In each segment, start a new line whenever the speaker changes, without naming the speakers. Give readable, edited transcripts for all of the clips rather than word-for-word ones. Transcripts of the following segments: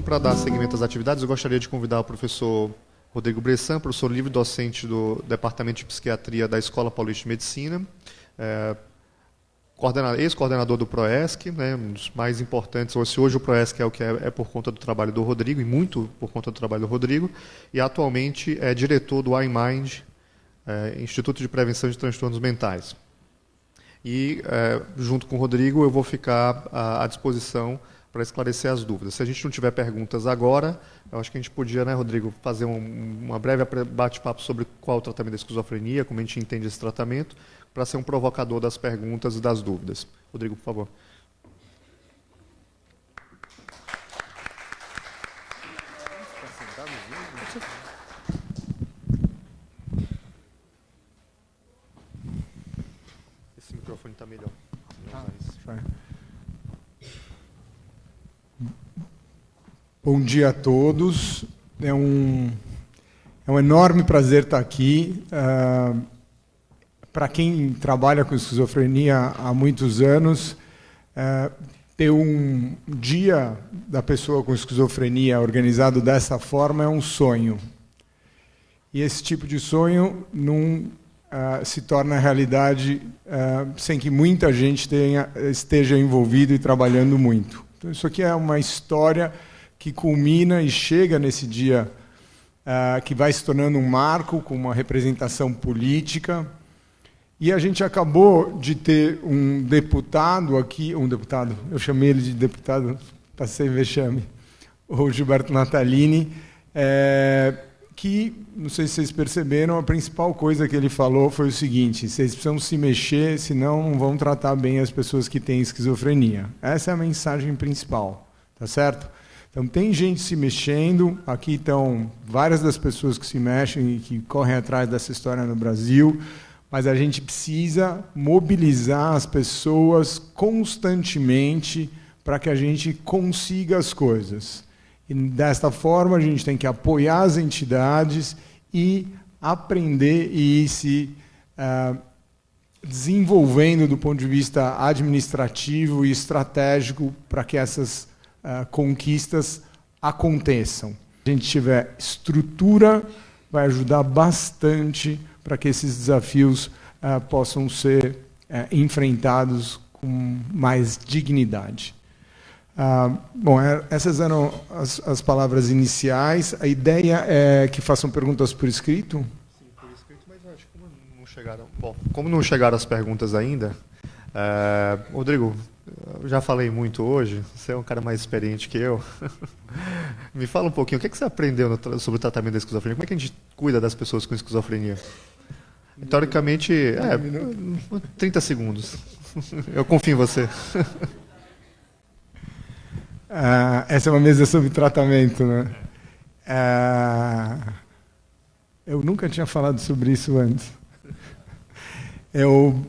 para dar seguimento às atividades, eu gostaria de convidar o professor Rodrigo Bressan, professor livre-docente do Departamento de Psiquiatria da Escola Paulista de Medicina, ex-coordenador do PROESC, né, um dos mais importantes. Hoje o PROESC é o que é por conta do trabalho do Rodrigo, e muito por conta do trabalho do Rodrigo, e atualmente é diretor do iMind, Instituto de Prevenção de Transtornos Mentais. E, junto com o Rodrigo, eu vou ficar à disposição para esclarecer as dúvidas. Se a gente não tiver perguntas agora, eu acho que a gente podia, né, Rodrigo, fazer uma breve bate-papo sobre qual é o tratamento da esquizofrenia, como a gente entende esse tratamento, para ser um provocador das perguntas e das dúvidas. Rodrigo, por favor. Esse microfone está melhor.
Bom dia a todos. É um enorme prazer estar aqui. Para quem trabalha com esquizofrenia há muitos anos, ter um dia da pessoa com esquizofrenia organizado dessa forma é um sonho. E esse tipo de sonho não se torna realidade sem que muita gente esteja envolvida e trabalhando muito. Então, isso aqui é uma história que culmina e chega nesse dia que vai se tornando um marco, com uma representação política. E a gente acabou de ter um deputado aqui, eu chamei ele de deputado, passei vexame, o Gilberto Natalini, que, não sei se vocês perceberam, a principal coisa que ele falou foi o seguinte: vocês precisam se mexer, senão não vão tratar bem as pessoas que têm esquizofrenia. Essa é a mensagem principal, tá certo? Então, tem gente se mexendo, aqui estão várias das pessoas que se mexem e que correm atrás dessa história no Brasil, mas a gente precisa mobilizar as pessoas constantemente para que a gente consiga as coisas. E desta forma, a gente tem que apoiar as entidades e aprender e ir se desenvolvendo do ponto de vista administrativo e estratégico para que essas conquistas aconteçam. Se a gente tiver estrutura, vai ajudar bastante para que esses desafios possam ser enfrentados com mais dignidade. Bom, essas eram as palavras iniciais. A ideia é que façam perguntas por escrito?
Sim, por escrito, mas acho que não chegaram. Bom, como não chegaram as perguntas ainda, Rodrigo, eu já falei muito hoje, você é um cara mais experiente que eu. Me fala um pouquinho, o que você aprendeu sobre o tratamento da esquizofrenia? Como é que a gente cuida das pessoas com esquizofrenia? Teoricamente, 30 segundos. Eu confio em você.
Essa é uma mesa sobre tratamento, né? Eu nunca tinha falado sobre isso antes. Eu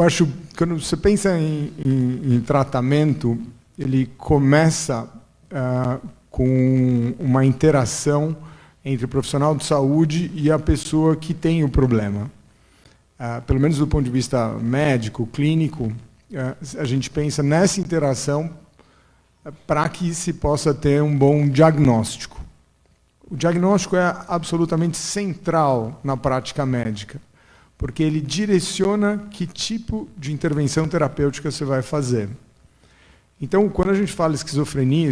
acho, quando você pensa em tratamento, ele começa com uma interação entre o profissional de saúde e a pessoa que tem o problema. Pelo menos do ponto de vista médico, clínico, a gente pensa nessa interação para que se possa ter um bom diagnóstico. O diagnóstico é absolutamente central na prática médica, porque ele direciona que tipo de intervenção terapêutica você vai fazer. Então, quando a gente fala esquizofrenia,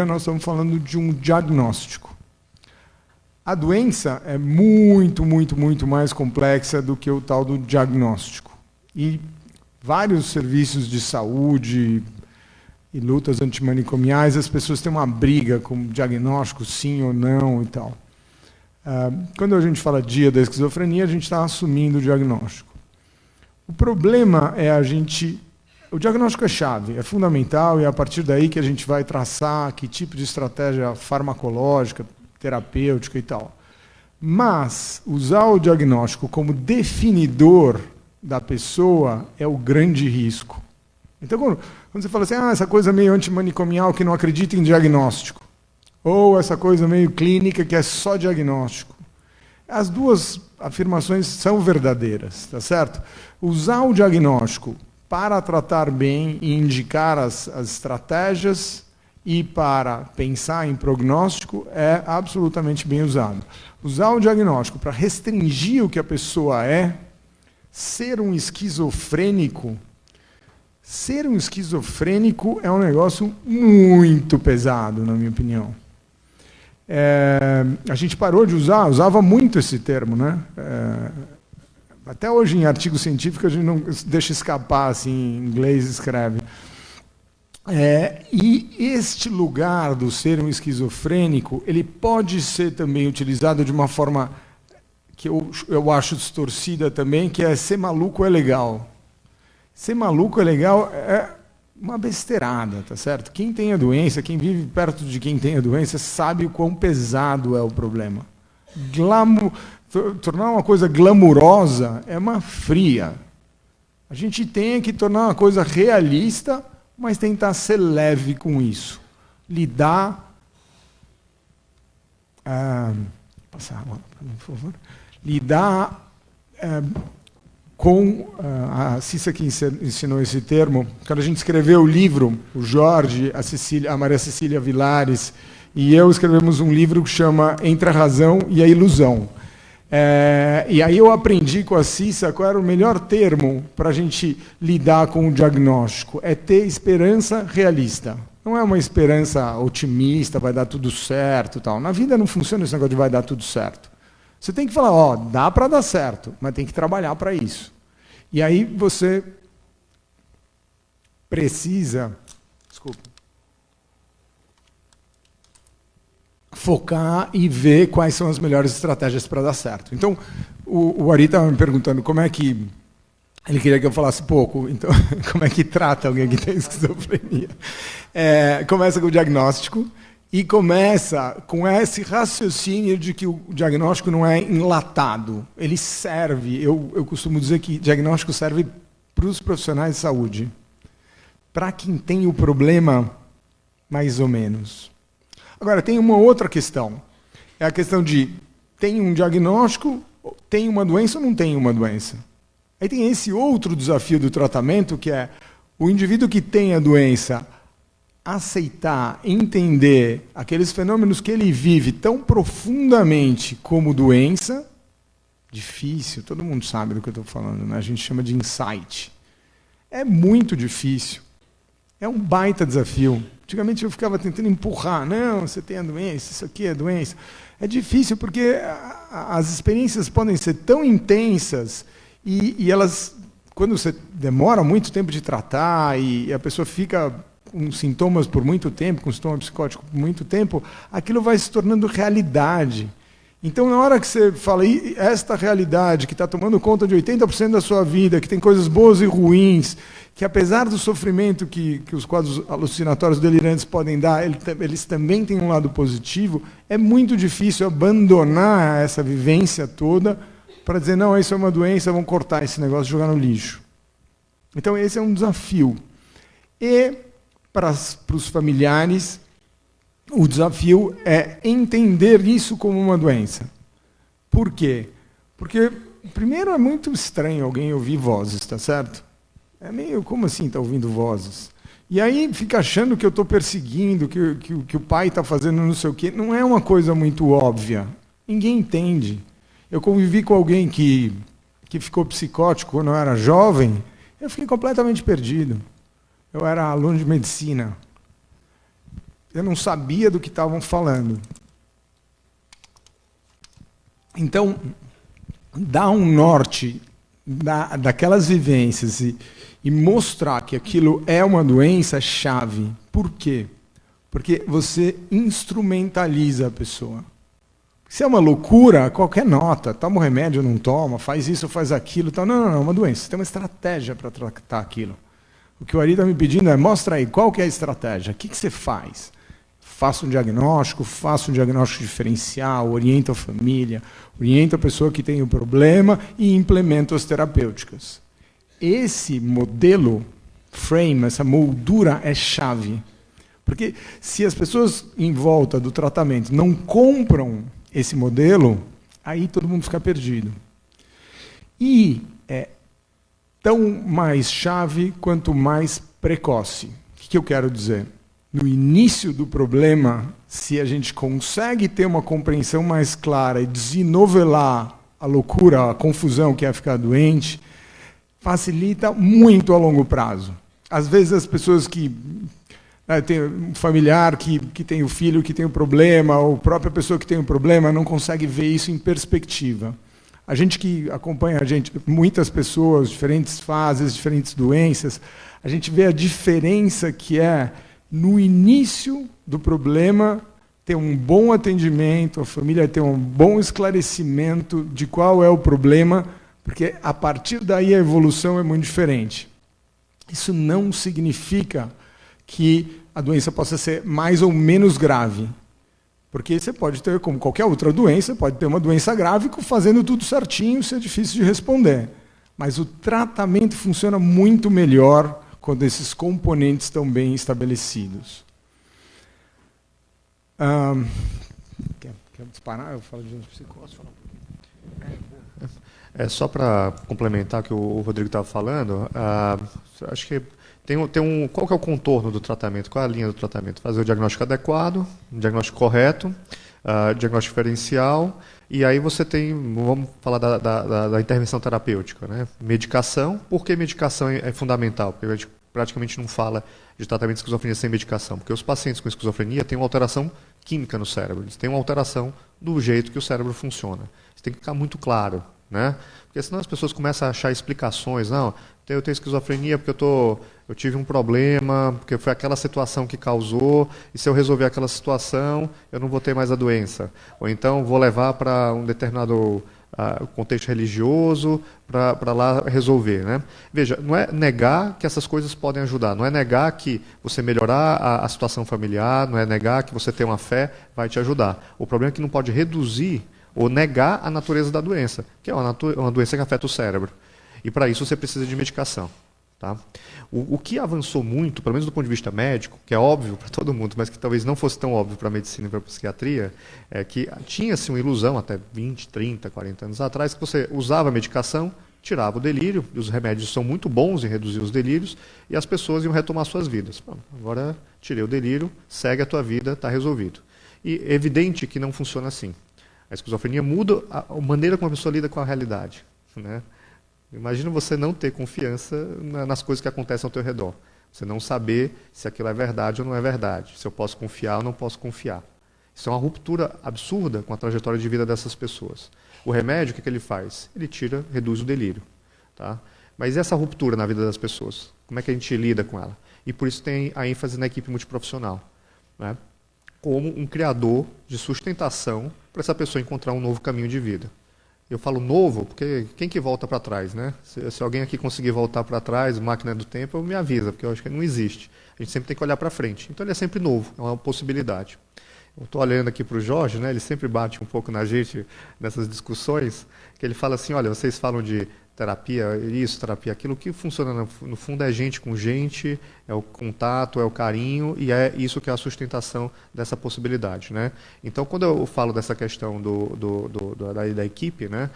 nós estamos falando de um diagnóstico. A doença é muito, muito, muito mais complexa do que o tal do diagnóstico. E vários serviços de saúde e lutas antimanicomiais, as pessoas têm uma briga com diagnóstico, sim ou não e tal. Quando a gente fala dia da esquizofrenia, a gente está assumindo o diagnóstico. O problema é o diagnóstico é chave, é fundamental, e é a partir daí que a gente vai traçar que tipo de estratégia farmacológica, terapêutica e tal. Mas usar o diagnóstico como definidor da pessoa é o grande risco. Então, quando você fala assim, essa coisa meio antimanicomial que não acredita em diagnóstico, ou essa coisa meio clínica que é só diagnóstico, as duas afirmações são verdadeiras, tá certo? Usar o diagnóstico para tratar bem e indicar as estratégias e para pensar em prognóstico é absolutamente bem usado. Usar o diagnóstico para restringir o que a pessoa é, ser um esquizofrênico é um negócio muito pesado, na minha opinião. A gente parou de usava muito esse termo, né? Até hoje em artigo científico a gente não deixa escapar, assim, em inglês escreve. E este lugar do ser um esquizofrênico, ele pode ser também utilizado de uma forma que eu acho distorcida também, que é ser maluco é legal. Ser maluco é legal é uma besteirada, tá certo? Quem tem a doença, quem vive perto de quem tem a doença, sabe o quão pesado é o problema. Tornar uma coisa glamurosa é uma fria. A gente tem que tornar uma coisa realista, mas tentar ser leve com isso. Lidar... passar a bola para mim, por favor. Lidar com... a Cissa que ensinou esse termo. Quando a gente escreveu o livro, o Jorge, a Maria Cecília Vilares e eu escrevemos um livro que chama Entre a Razão e a Ilusão. E aí eu aprendi com a Cissa qual era o melhor termo para a gente lidar com o diagnóstico. É ter esperança realista. Não é uma esperança otimista, vai dar tudo certo, tal. Na vida não funciona esse negócio de vai dar tudo certo. Você tem que falar, dá para dar certo, mas tem que trabalhar para isso. E aí você precisa, focar e ver quais são as melhores estratégias para dar certo. Então, o Ari estava me perguntando como é que... Ele queria que eu falasse pouco, então, como é que trata alguém que tem esquizofrenia? Começa com o diagnóstico e começa com esse raciocínio de que o diagnóstico não é enlatado. Ele serve, eu costumo dizer que diagnóstico serve para os profissionais de saúde. Para quem tem o problema, mais ou menos. Agora, tem uma outra questão. É a questão de, tem um diagnóstico, tem uma doença ou não tem uma doença? Aí tem esse outro desafio do tratamento, que é o indivíduo que tem a doença aceitar, entender aqueles fenômenos que ele vive tão profundamente como doença. Difícil, todo mundo sabe do que eu estou falando, né? A gente chama de insight. É muito difícil. É um baita desafio. Antigamente eu ficava tentando empurrar. Não, você tem a doença, isso aqui é doença. É difícil porque as experiências podem ser tão intensas e elas, quando você demora muito tempo de tratar e a pessoa fica com sintomas por muito tempo, com sintoma psicótico por muito tempo, aquilo vai se tornando realidade. Então, na hora que você fala, esta realidade que está tomando conta de 80% da sua vida, que tem coisas boas e ruins, que apesar do sofrimento que os quadros alucinatórios delirantes podem dar, eles também têm um lado positivo, é muito difícil abandonar essa vivência toda para dizer, não, isso é uma doença, vamos cortar esse negócio e jogar no lixo. Então, esse é um desafio. E, para os familiares, o desafio é entender isso como uma doença. Por quê? Porque, primeiro, é muito estranho alguém ouvir vozes, tá certo? É meio, como assim está ouvindo vozes? E aí fica achando que eu estou perseguindo, que o pai está fazendo não sei o quê. Não é uma coisa muito óbvia. Ninguém entende. Eu convivi com alguém que ficou psicótico quando eu era jovem, eu fiquei completamente perdido. Eu era aluno de medicina. Eu não sabia do que estavam falando. Então, dar um norte daquelas vivências e mostrar que aquilo é uma doença chave. Por quê? Porque você instrumentaliza a pessoa. Se é uma loucura, qualquer nota, toma um remédio, não toma, faz isso, faz aquilo, tal. Não, é uma doença. Você tem uma estratégia para tratar aquilo. O que o Ari está me pedindo é, mostra aí, qual que é a estratégia? O que você faz? Faça um diagnóstico diferencial, orienta a família, orienta a pessoa que tem o problema e implementa as terapêuticas. Esse modelo, frame, essa moldura é chave. Porque se as pessoas em volta do tratamento não compram esse modelo, aí todo mundo fica perdido. E é tão mais chave quanto mais precoce. O que eu quero dizer? no início do problema, se a gente consegue ter uma compreensão mais clara e desenovelar a loucura, a confusão que é ficar doente, facilita muito a longo prazo. Às vezes as pessoas que tem um familiar que tem o filho que tem o problema, ou a própria pessoa que tem o problema, não consegue ver isso em perspectiva. A gente que acompanha a gente, muitas pessoas, diferentes fases, diferentes doenças, a gente vê a diferença que é no início do problema ter um bom atendimento, a família ter um bom esclarecimento de qual é o problema, porque a partir daí a evolução é muito diferente. Isso não significa que a doença possa ser mais ou menos grave. Porque você pode ter, como qualquer outra doença, pode ter uma doença grave fazendo tudo certinho, isso é difícil de responder. Mas o tratamento funciona muito melhor quando esses componentes estão bem estabelecidos. Quer disparar? Eu falo de psicose.
Só para complementar o que o Rodrigo estava falando, acho que qual que é o contorno do tratamento? Qual é a linha do tratamento? Fazer o diagnóstico adequado, o diagnóstico correto, diagnóstico diferencial, e aí você tem, vamos falar da intervenção terapêutica, né? Medicação. Por que medicação é fundamental? Porque a gente praticamente não fala de tratamento de esquizofrenia sem medicação, porque os pacientes com esquizofrenia têm uma alteração química no cérebro, eles têm uma alteração do jeito que o cérebro funciona. Isso tem que ficar muito claro, né? Porque senão as pessoas começam a achar explicações. Não, eu tenho esquizofrenia porque eu tive um problema, porque foi aquela situação que causou, e se eu resolver aquela situação, eu não vou ter mais a doença. Ou então vou levar para um determinado contexto religioso para lá resolver, né? Veja, não é negar que essas coisas podem ajudar, não é negar que você melhorar a situação familiar, não é negar que você ter uma fé vai te ajudar. O problema é que não pode reduzir ou negar a natureza da doença, que é uma doença que afeta o cérebro. E para isso você precisa de medicação. Tá? O que avançou muito, pelo menos do ponto de vista médico, que é óbvio para todo mundo, mas que talvez não fosse tão óbvio para a medicina e para a psiquiatria, é que tinha-se uma ilusão até 20, 30, 40 anos atrás, que você usava a medicação, tirava o delírio, e os remédios são muito bons em reduzir os delírios, e as pessoas iam retomar suas vidas. Bom, agora tirei o delírio, segue a tua vida, está resolvido. E é evidente que não funciona assim. A esquizofrenia muda a maneira como a pessoa lida com a realidade, né? Imagina você não ter confiança nas coisas que acontecem ao teu redor. Você não saber se aquilo é verdade ou não é verdade. Se eu posso confiar ou não posso confiar. Isso é uma ruptura absurda com a trajetória de vida dessas pessoas. O remédio, o que ele faz? Ele reduz o delírio. Tá? Mas essa ruptura na vida das pessoas, como é que a gente lida com ela? E por isso tem a ênfase na equipe multiprofissional, né? Como um criador de sustentação para essa pessoa encontrar um novo caminho de vida. Eu falo novo, porque quem que volta para trás, né? Se alguém aqui conseguir voltar para trás, máquina do tempo, me avisa, porque eu acho que não existe. A gente sempre tem que olhar para frente. Então ele é sempre novo, é uma possibilidade. Eu estou olhando aqui para o Jorge, né? Ele sempre bate um pouco na gente nessas discussões, que ele fala assim, olha, vocês falam de terapia, isso, terapia, aquilo. O que funciona no fundo é gente com gente, é o contato, é o carinho, e é isso que é a sustentação dessa possibilidade, né? Então, quando eu falo dessa questão da equipe, né,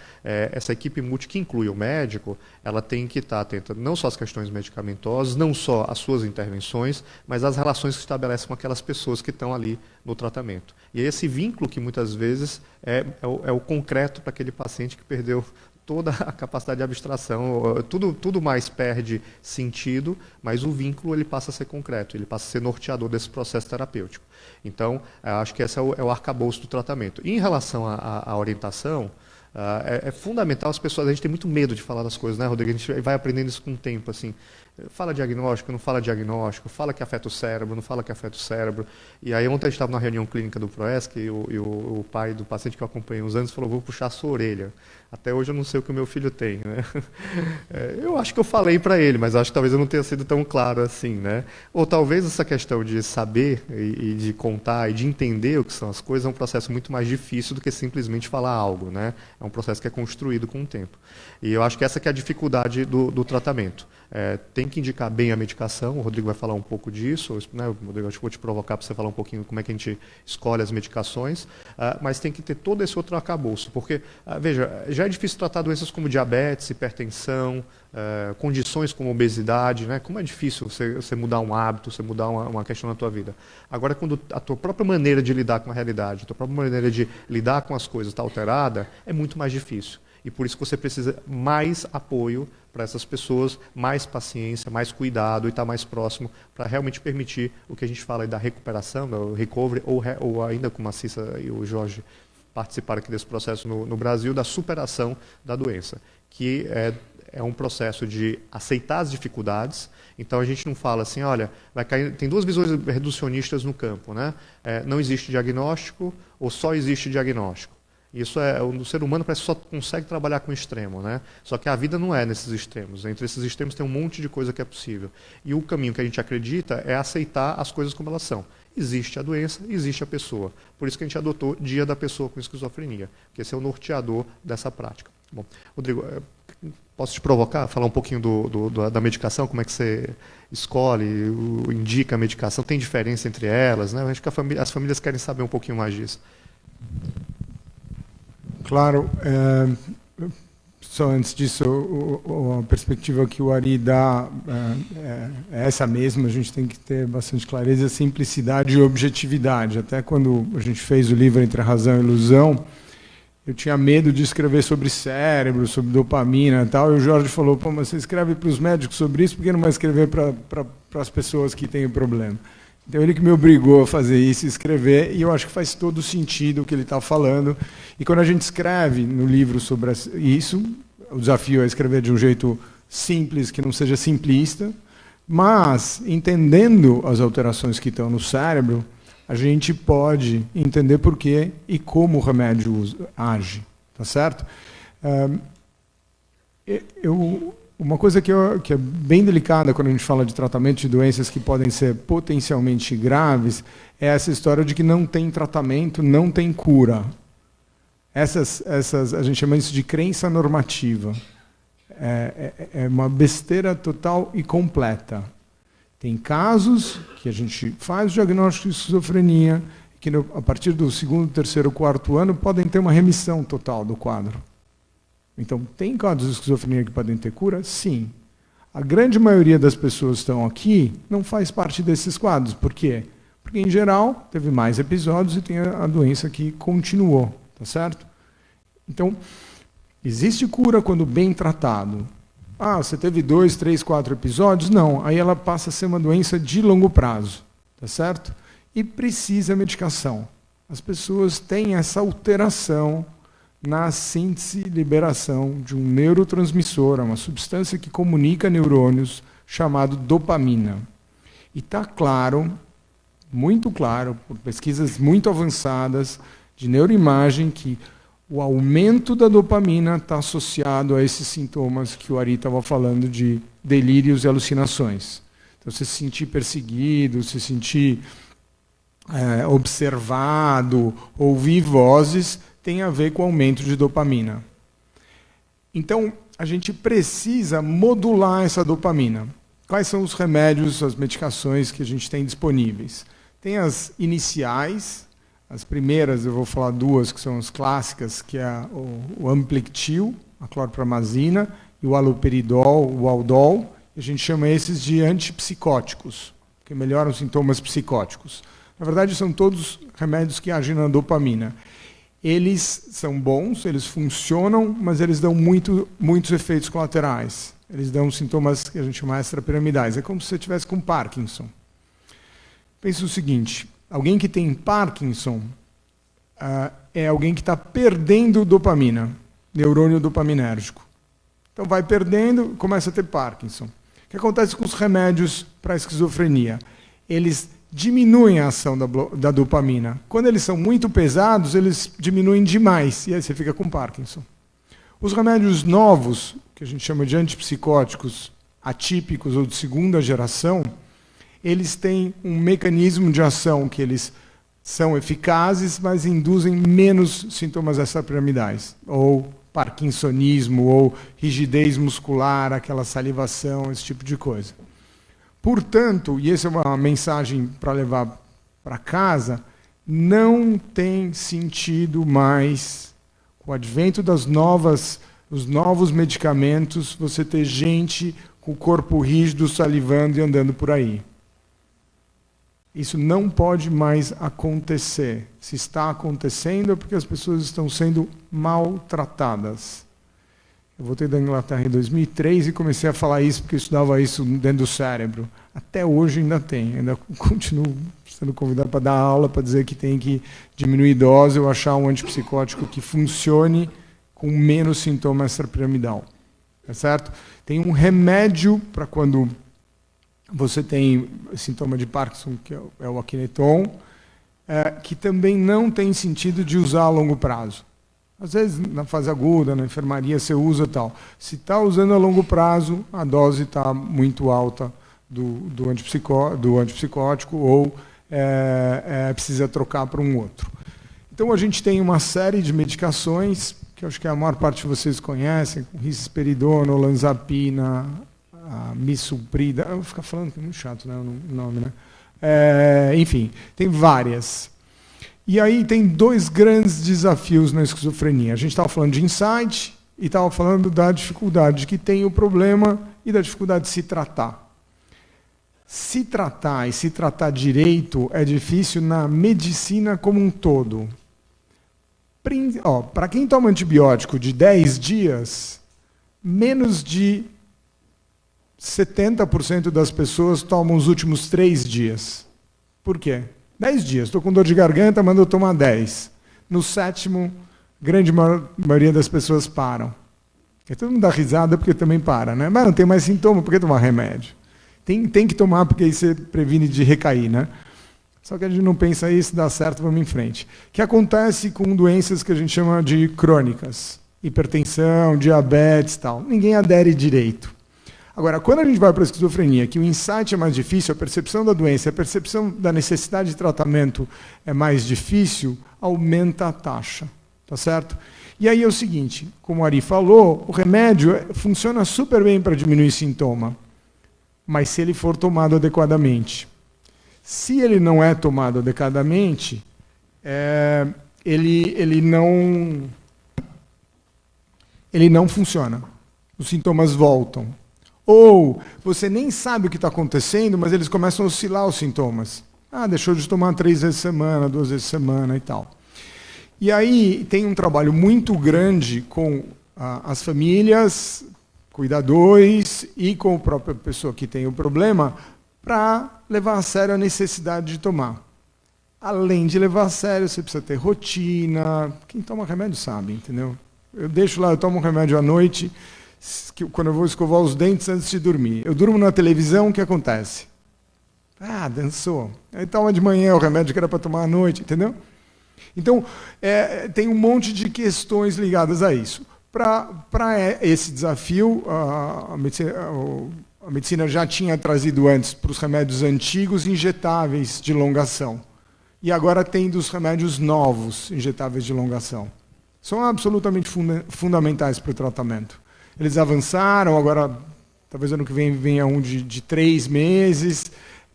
essa equipe multi que inclui o médico, ela tem que estar atenta não só às questões medicamentosas, não só às suas intervenções, mas às relações que estabelece com aquelas pessoas que estão ali no tratamento. E esse vínculo que muitas vezes é o concreto para aquele paciente que perdeu toda a capacidade de abstração, tudo mais perde sentido, mas o vínculo ele passa a ser concreto, ele passa a ser norteador desse processo terapêutico. Então, acho que esse é o arcabouço do tratamento. E em relação à orientação, é fundamental as pessoas, a gente tem muito medo de falar das coisas, né, Rodrigo? A gente vai aprendendo isso com o tempo, assim, fala diagnóstico, não fala diagnóstico, fala que afeta o cérebro, não fala que afeta o cérebro. E aí ontem a gente estava na reunião clínica do ProESC e o pai do paciente que eu acompanhei uns anos falou, vou puxar a sua orelha. Até hoje eu não sei o que o meu filho tem, né? Eu acho que eu falei para ele, mas acho que talvez eu não tenha sido tão claro assim, né? Ou talvez essa questão de saber e de contar e de entender o que são as coisas é um processo muito mais difícil do que simplesmente falar algo, né? É um processo que é construído com o tempo. E eu acho que essa que é a dificuldade do tratamento. tem que indicar bem a medicação, o Rodrigo vai falar um pouco disso, né? Rodrigo, acho que vou te provocar para você falar um pouquinho como é que a gente escolhe as medicações, mas tem que ter todo esse outro arcabouço, porque, veja, já é difícil tratar doenças como diabetes, hipertensão, condições como obesidade, né? Como é difícil você mudar um hábito, você mudar uma questão na tua vida. Agora, quando a tua própria maneira de lidar com a realidade, a tua própria maneira de lidar com as coisas está alterada, é muito mais difícil. E por isso que você precisa mais apoio para essas pessoas, mais paciência, mais cuidado e estar mais próximo para realmente permitir o que a gente fala aí da recuperação, do recovery, ou ainda como a Cissa e o Jorge participaram aqui desse processo no Brasil, da superação da doença, que é um processo de aceitar as dificuldades. Então a gente não fala assim, olha, vai cair, tem duas visões reducionistas no campo, né? Não existe diagnóstico ou só existe diagnóstico. Isso o ser humano parece que só consegue trabalhar com extremo, né? Só que a vida não é nesses extremos. Entre esses extremos tem um monte de coisa que é possível. E o caminho que a gente acredita é aceitar as coisas como elas são. Existe a doença, existe a pessoa. Por isso que a gente adotou Dia da Pessoa com Esquizofrenia, porque esse é o norteador dessa prática. Bom, Rodrigo, posso te provocar? Falar um pouquinho da medicação, como é que você escolhe, indica a medicação? Tem diferença entre elas, né? Acho que as famílias querem saber um pouquinho mais disso.
Claro, só antes disso, a perspectiva que o Ari dá é essa mesma, a gente tem que ter bastante clareza, simplicidade e objetividade. Até quando a gente fez o livro Entre a Razão e a Ilusão, eu tinha medo de escrever sobre cérebro, sobre dopamina e tal, e o Jorge falou, pô, mas você escreve para os médicos sobre isso, por que não vai escrever para as pessoas que têm o problema? Então ele que me obrigou a fazer isso, escrever, e eu acho que faz todo sentido o que ele está falando. E quando a gente escreve no livro sobre isso, o desafio é escrever de um jeito simples, que não seja simplista, mas entendendo as alterações que estão no cérebro, a gente pode entender por que e como o remédio age, tá certo? Uma coisa que é bem delicada quando a gente fala de tratamento de doenças que podem ser potencialmente graves é essa história de que não tem tratamento, não tem cura. A gente chama isso de crença normativa. É uma besteira total e completa. Tem casos que a gente faz o diagnóstico de esquizofrenia, que a partir do 2º, 3º, 4º ano podem ter uma remissão total do quadro. Então, tem casos de esquizofrenia que podem ter cura? Sim. A grande maioria das pessoas que estão aqui não faz parte desses quadros. Por quê? Porque, em geral, teve mais episódios e tem a doença que continuou. Tá certo? Então, existe cura quando bem tratado. Você teve 2, 3, 4 episódios? Não. Aí ela passa a ser uma doença de longo prazo. Tá certo? E precisa medicação. As pessoas têm essa alteração na síntese e liberação de um neurotransmissor, uma substância que comunica neurônios, chamado dopamina. E está claro, muito claro, por pesquisas muito avançadas de neuroimagem, que o aumento da dopamina está associado a esses sintomas que o Ari estava falando de delírios e alucinações. Então, se sentir perseguido, se sentir observado, ouvir vozes, tem a ver com o aumento de dopamina. Então, a gente precisa modular essa dopamina. Quais são os remédios, as medicações que a gente tem disponíveis? Tem as iniciais, as primeiras, eu vou falar duas, que são as clássicas, que é o Amplictil, a clorpromazina, e o haloperidol, o Aldol. A gente chama esses de antipsicóticos, que melhoram sintomas psicóticos. Na verdade, são todos remédios que agem na dopamina. Eles são bons, eles funcionam, mas eles dão muitos efeitos colaterais. Eles dão sintomas que a gente chama extrapiramidais. É como se você estivesse com Parkinson. Pense o seguinte, alguém que tem Parkinson é alguém que está perdendo dopamina, neurônio dopaminérgico. Então vai perdendo, começa a ter Parkinson. O que acontece com os remédios para a esquizofrenia? Eles diminuem a ação da dopamina. Quando eles são muito pesados, eles diminuem demais, e aí você fica com Parkinson. Os remédios novos, que a gente chama de antipsicóticos atípicos ou de segunda geração, eles têm um mecanismo de ação que eles são eficazes, mas induzem menos sintomas extrapiramidais, ou parkinsonismo ou rigidez muscular, aquela salivação, esse tipo de coisa. Portanto, e essa é uma mensagem para levar para casa, não tem sentido mais, com o advento dos novos medicamentos, você ter gente com o corpo rígido, salivando e andando por aí. Isso não pode mais acontecer. Se está acontecendo é porque as pessoas estão sendo maltratadas. Eu voltei da Inglaterra em 2003 e comecei a falar isso porque eu estudava isso dentro do cérebro. Até hoje ainda tem. Ainda continuo sendo convidado para dar aula, para dizer que tem que diminuir dose ou achar um antipsicótico que funcione com menos sintoma extrapiramidal. Tá certo? Tem um remédio para quando você tem sintoma de Parkinson, que é o Akineton, que também não tem sentido de usar a longo prazo. Às vezes, na fase aguda, na enfermaria, você usa tal. Se está usando a longo prazo, a dose está muito alta do antipsicótico ou precisa trocar para um outro. Então, a gente tem uma série de medicações, que eu acho que a maior parte de vocês conhecem, risperidona, olanzapina, a misoprida, eu vou ficar falando que é muito chato, né, o nome, né? Enfim, tem várias. E aí tem dois grandes desafios na esquizofrenia. A gente estava falando de insight e estava falando da dificuldade que tem o problema e da dificuldade de se tratar. Se tratar e se tratar direito é difícil na medicina como um todo. Para quem toma antibiótico de 10 dias, menos de 70% das pessoas tomam os últimos 3 dias. Por quê? 10 dias. Estou com dor de garganta, mando eu tomar 10. No 7º, grande maioria das pessoas param. E todo mundo dá risada porque também para, né? Mas não tem mais sintoma, por que tomar remédio? Tem que tomar porque aí você previne de recair, né? Só que a gente não pensa isso, dá certo, vamos em frente. O que acontece com doenças que a gente chama de crônicas? Hipertensão, diabetes e tal. Ninguém adere direito. Agora, quando a gente vai para a esquizofrenia, que o insight é mais difícil, a percepção da doença, a percepção da necessidade de tratamento é mais difícil, aumenta a taxa, tá certo? E aí é o seguinte, como o Ari falou, o remédio funciona super bem para diminuir sintoma, mas se ele for tomado adequadamente. Se ele não é tomado adequadamente, ele não funciona. Os sintomas voltam. Ou você nem sabe o que está acontecendo, mas eles começam a oscilar os sintomas. Deixou de tomar 3 vezes por semana, 2 vezes por semana e tal. E aí tem um trabalho muito grande com as famílias, cuidadores e com a própria pessoa que tem o problema para levar a sério a necessidade de tomar. Além de levar a sério, você precisa ter rotina. Quem toma remédio sabe, entendeu? Eu deixo lá, eu tomo um remédio à noite, quando eu vou escovar os dentes antes de dormir. Eu durmo na televisão, o que acontece? Dançou. Aí toma de manhã o remédio que era para tomar à noite, entendeu? Então, tem um monte de questões ligadas a isso. Para esse desafio, a medicina já tinha trazido antes para os remédios antigos injetáveis de longa ação. E agora tem dos remédios novos injetáveis de longa ação. São absolutamente fundamentais para o tratamento. Eles avançaram, agora talvez ano que vem venha um de 3 meses.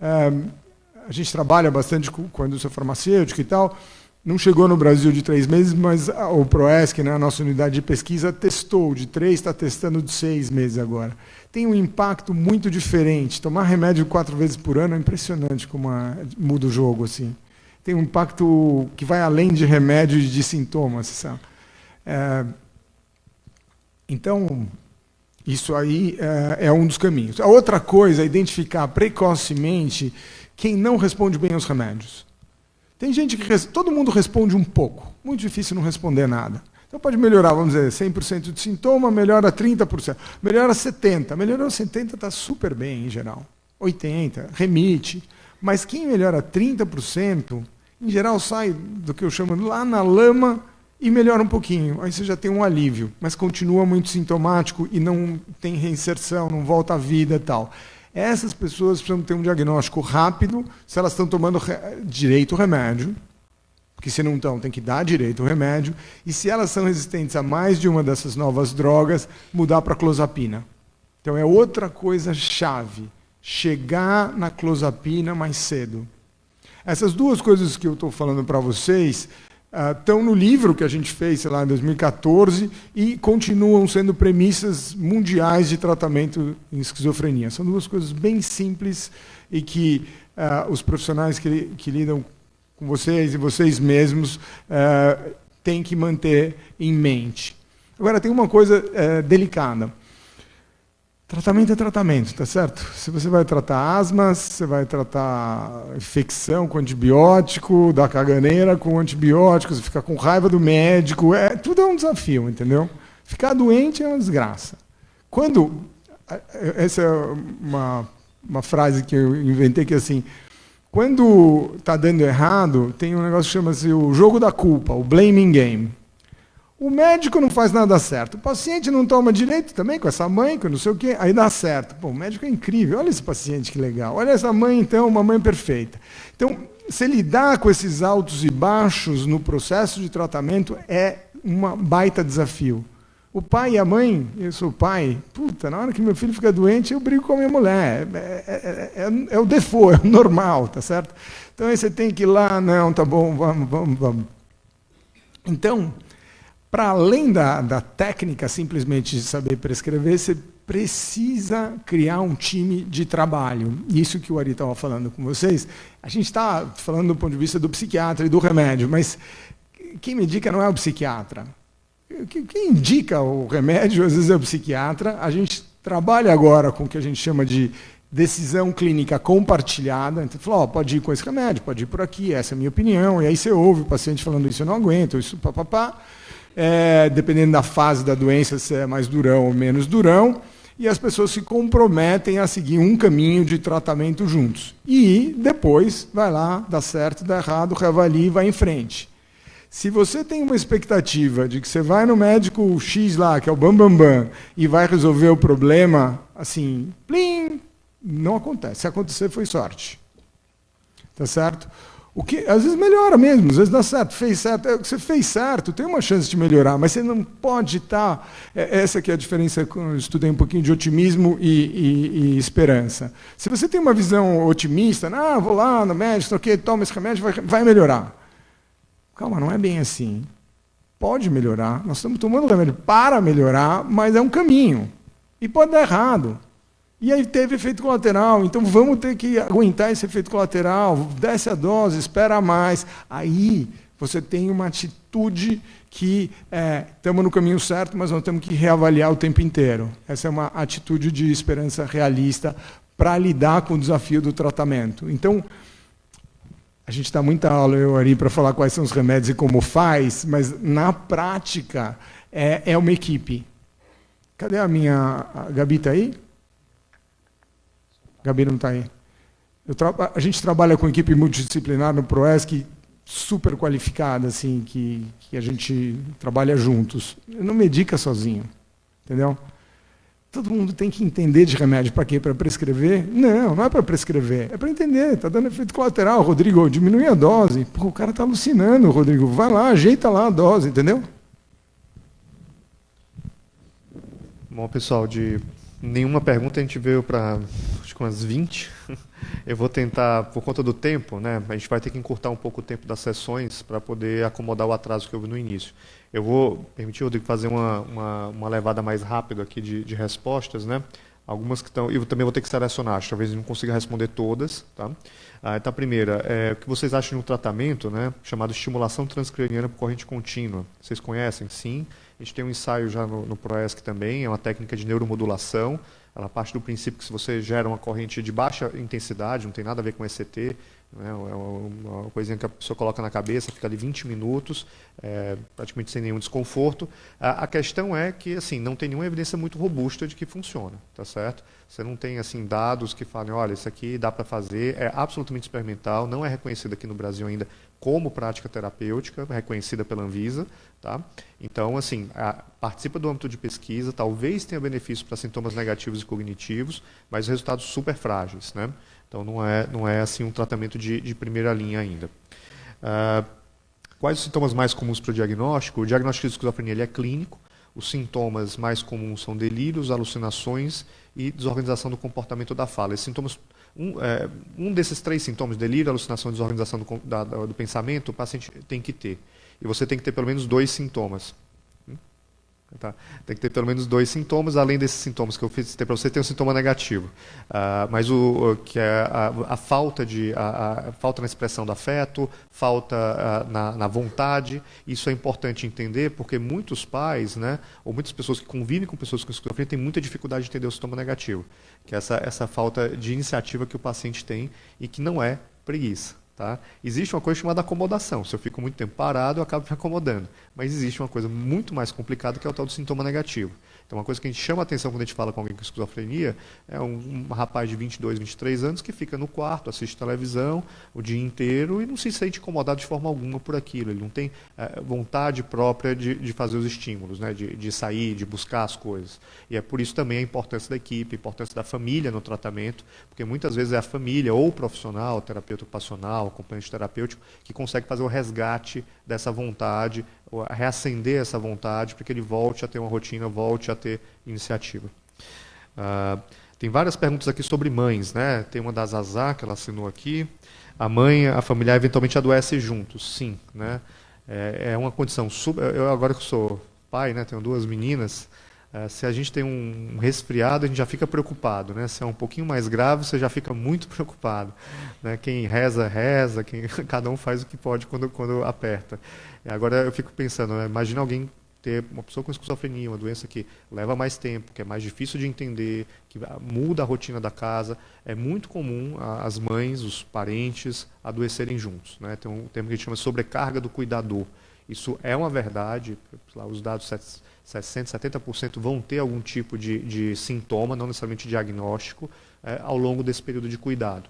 A gente trabalha bastante com a indústria farmacêutica e tal. Não chegou no Brasil de 3 meses, mas o ProESC, né, a nossa unidade de pesquisa, testou de 3, está testando de 6 meses agora. Tem um impacto muito diferente. Tomar remédio 4 vezes por ano é impressionante como muda o jogo, assim. Tem um impacto que vai além de remédio e de sintomas, sabe? Então, isso aí é um dos caminhos. A outra coisa é identificar precocemente quem não responde bem aos remédios. Tem gente que... Todo mundo responde um pouco. Muito difícil não responder nada. Então pode melhorar, vamos dizer, 100% de sintoma, melhora 30%. Melhora 70%. Melhorou 70% está super bem em geral. 80%, remite. Mas quem melhora 30%, em geral sai do que eu chamo lá na lama e melhora um pouquinho. Aí você já tem um alívio, mas continua muito sintomático e não tem reinserção, não volta à vida e tal. Essas pessoas precisam ter um diagnóstico rápido, se elas estão tomando direito o remédio, porque se não estão, tem que dar direito o remédio, e se elas são resistentes a mais de uma dessas novas drogas, mudar para clozapina. Então é outra coisa chave, chegar na clozapina mais cedo. Essas duas coisas que eu estou falando para vocês estão no livro que a gente fez, sei lá, em 2014, e continuam sendo premissas mundiais de tratamento em esquizofrenia. São duas coisas bem simples e que os profissionais que lidam com vocês e vocês mesmos têm que manter em mente. Agora, tem uma coisa delicada. Tratamento é tratamento, tá certo? Se você vai tratar asma, você vai tratar infecção com antibiótico, dar caganeira com antibióticos, ficar com raiva do médico, tudo é um desafio, entendeu? Ficar doente é uma desgraça. Essa é uma frase que eu inventei que é assim, quando está dando errado, tem um negócio que chama-se o jogo da culpa, o blaming game. O médico não faz nada certo. O paciente não toma direito também com essa mãe, com não sei o quê, aí dá certo. Pô, o médico é incrível. Olha esse paciente que legal. Olha essa mãe, então, uma mãe perfeita. Então, se lidar com esses altos e baixos no processo de tratamento é um baita desafio. O pai e a mãe, eu sou pai, puta, na hora que meu filho fica doente, eu brigo com a minha mulher. É o default, é o normal, tá certo? Então aí você tem que ir lá, não, tá bom, vamos. Então, para além da técnica simplesmente de saber prescrever, você precisa criar um time de trabalho. Isso que o Ari estava falando com vocês, a gente está falando do ponto de vista do psiquiatra e do remédio, mas quem medica não é o psiquiatra. Quem indica o remédio, às vezes, é o psiquiatra. A gente trabalha agora com o que a gente chama de decisão clínica compartilhada. Então, fala, pode ir com esse remédio, pode ir por aqui, essa é a minha opinião. E aí você ouve o paciente falando isso, eu não aguento, isso papapá. Dependendo da fase da doença, se é mais durão ou menos durão, e as pessoas se comprometem a seguir um caminho de tratamento juntos. E depois, vai lá, dá certo, dá errado, reavalia e vai em frente. Se você tem uma expectativa de que você vai no médico X lá, que é o bambambam, e vai resolver o problema, assim, plim, não acontece. Se acontecer, foi sorte. Tá certo? O que às vezes melhora mesmo, às vezes dá certo, fez certo. Você fez certo, tem uma chance de melhorar, mas você não pode estar... Essa que é a diferença, eu estudei um pouquinho de otimismo e esperança. Se você tem uma visão otimista, vou lá no médico, toma esse remédio, vai melhorar. Calma, não é bem assim. Pode melhorar, nós estamos tomando remédio para melhorar, mas é um caminho. E pode dar errado. E aí teve efeito colateral, então vamos ter que aguentar esse efeito colateral, desce a dose, espera mais. Aí você tem uma atitude que estamos no caminho certo, mas nós temos que reavaliar o tempo inteiro. Essa é uma atitude de esperança realista para lidar com o desafio do tratamento. Então, a gente está muita aula, eu Ari, para falar quais são os remédios e como faz, mas na prática é uma equipe. Cadê a Gabi está aí? Gabi não está aí. A gente trabalha com equipe multidisciplinar no ProESC, super qualificada, assim, que a gente trabalha juntos. Não medica sozinho, entendeu? Todo mundo tem que entender de remédio. Para quê? Para prescrever? Não é para prescrever. É para entender. Está dando efeito colateral. Rodrigo, diminui a dose. Pô, o cara está alucinando, Rodrigo. Vai lá, ajeita lá a dose, entendeu?
Bom, pessoal, de nenhuma pergunta a gente veio para acho que umas 20. Eu vou tentar, por conta do tempo, né? A gente vai ter que encurtar um pouco o tempo das sessões para poder acomodar o atraso que houve no início. Eu vou permitir, Rodrigo, fazer uma levada mais rápida aqui de respostas, né? Algumas que estão... Eu também vou ter que selecionar, acho, talvez eu não consiga responder todas, tá? Então, a primeira, o que vocês acham de um tratamento, né, chamado estimulação transcraniana por corrente contínua? Vocês conhecem? Sim. A gente tem um ensaio já no ProESC também, é uma técnica de neuromodulação. Ela parte do princípio que se você gera uma corrente de baixa intensidade, não tem nada a ver com ECT, né, é uma coisinha que a pessoa coloca na cabeça, fica ali 20 minutos, praticamente sem nenhum desconforto. A questão é que assim, não tem nenhuma evidência muito robusta de que funciona, tá certo? Você não tem assim, dados que falem, olha, isso aqui dá para fazer, é absolutamente experimental, não é reconhecido aqui no Brasil ainda como prática terapêutica, reconhecida pela Anvisa. Tá? Então, assim, participa do âmbito de pesquisa, talvez tenha benefício para sintomas negativos e cognitivos, mas resultados super frágeis, né? Então, não é assim um tratamento de primeira linha ainda. Quais os sintomas mais comuns para o diagnóstico? O diagnóstico de esquizofrenia ele é clínico. Os sintomas mais comuns são delírios, alucinações e desorganização do comportamento da fala. Esses sintomas, um desses 3 sintomas, delírio, alucinação e desorganização do pensamento, o paciente tem que ter. E você tem que ter pelo menos 2 sintomas. Tá? Tem que ter pelo menos 2 sintomas, além desses sintomas que eu fiz para você, tem um sintoma negativo. Mas que é a falta falta na expressão do afeto, falta na vontade. Isso é importante entender, porque muitos pais, né, ou muitas pessoas que convivem com pessoas com esquizofrenia têm muita dificuldade de entender o sintoma negativo, que é essa falta de iniciativa que o paciente tem e que não é preguiça. Tá? Existe uma coisa chamada acomodação. Se eu fico muito tempo parado, eu acabo me acomodando. Mas existe uma coisa muito mais complicada, que é o tal do sintoma negativo. Então, uma coisa que a gente chama a atenção quando a gente fala com alguém com esquizofrenia é um rapaz de 22, 23 anos que fica no quarto, assiste televisão o dia inteiro e não se sente incomodado de forma alguma por aquilo. Ele não tem vontade própria de fazer os estímulos, né? de sair, de buscar as coisas. E é por isso também a importância da equipe, a importância da família no tratamento, porque muitas vezes é a família ou o profissional, o terapeuta ocupacional, o acompanhante terapêutico, que consegue fazer o resgate dessa vontade, reacender essa vontade, para que ele volte a ter uma rotina, volte a ter iniciativa. Tem várias perguntas aqui sobre mães, né? Tem uma da Zazá, que ela assinou aqui. A mãe, a familiar eventualmente adoece juntos, sim, né? É uma condição. Eu agora que sou pai, né? Tenho 2 meninas. Se a gente tem um resfriado, a gente já fica preocupado, né? Se é um pouquinho mais grave, você já fica muito preocupado, né? Quem reza, reza, cada um faz o que pode quando aperta. Agora eu fico pensando, né? Imagina alguém ter uma pessoa com esquizofrenia, uma doença que leva mais tempo, que é mais difícil de entender, que muda a rotina da casa. É muito comum as mães, os parentes adoecerem juntos, né? Tem um termo que a gente chama de sobrecarga do cuidador. Isso é uma verdade, lá, os dados 60%, 70% vão ter algum tipo de sintoma, não necessariamente diagnóstico, ao longo desse período de cuidado.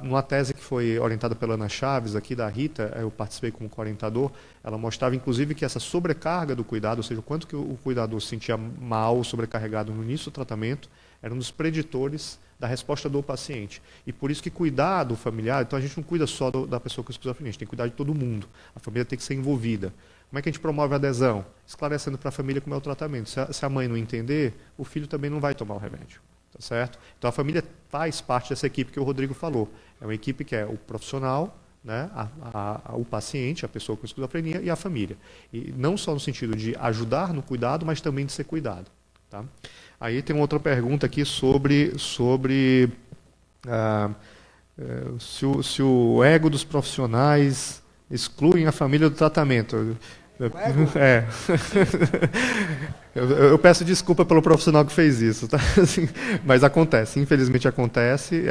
Numa tese que foi orientada pela Ana Chaves, aqui da Rita, eu participei como orientador, ela mostrava inclusive que essa sobrecarga do cuidado, ou seja, o quanto que o cuidador se sentia mal, sobrecarregado no início do tratamento, era um dos preditores da resposta do paciente. E por isso que cuidar do familiar, então a gente não cuida só da pessoa com esquizofrenia, a gente tem que cuidar de todo mundo. A família tem que ser envolvida. Como é que a gente promove a adesão? Esclarecendo para a família como é o tratamento. Se a mãe não entender, o filho também não vai tomar o remédio. Tá certo? Então a família faz parte dessa equipe que o Rodrigo falou. É uma equipe que é o profissional, né, o paciente, a pessoa com esquizofrenia e a família. E não só no sentido de ajudar no cuidado, mas também de ser cuidado. Tá? Aí tem uma outra pergunta aqui sobre se o ego dos profissionais excluem a família do tratamento. Eu peço desculpa pelo profissional que fez isso, tá? Assim, mas acontece, infelizmente acontece.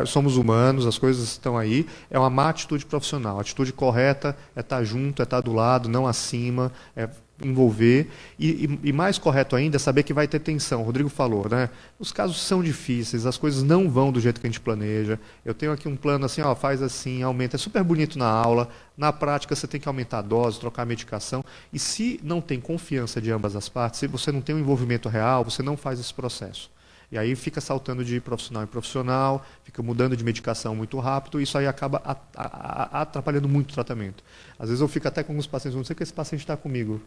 Somos humanos, as coisas estão aí. É uma má atitude profissional. A atitude correta é estar junto, é estar do lado, não acima, é envolver. E mais correto ainda é saber que vai ter tensão. O Rodrigo falou, né? Os casos são difíceis, as coisas não vão do jeito que a gente planeja. Eu tenho aqui um plano assim, ó, faz assim, aumenta. É super bonito na aula. Na prática, você tem que aumentar a dose, trocar a medicação. E se não tem confiança de ambas as partes, se você não tem um envolvimento real, você não faz esse processo. E aí fica saltando de profissional em profissional, fica mudando de medicação muito rápido, e isso aí acaba atrapalhando muito o tratamento. Às vezes eu fico até com alguns pacientes, não sei que esse paciente está comigo,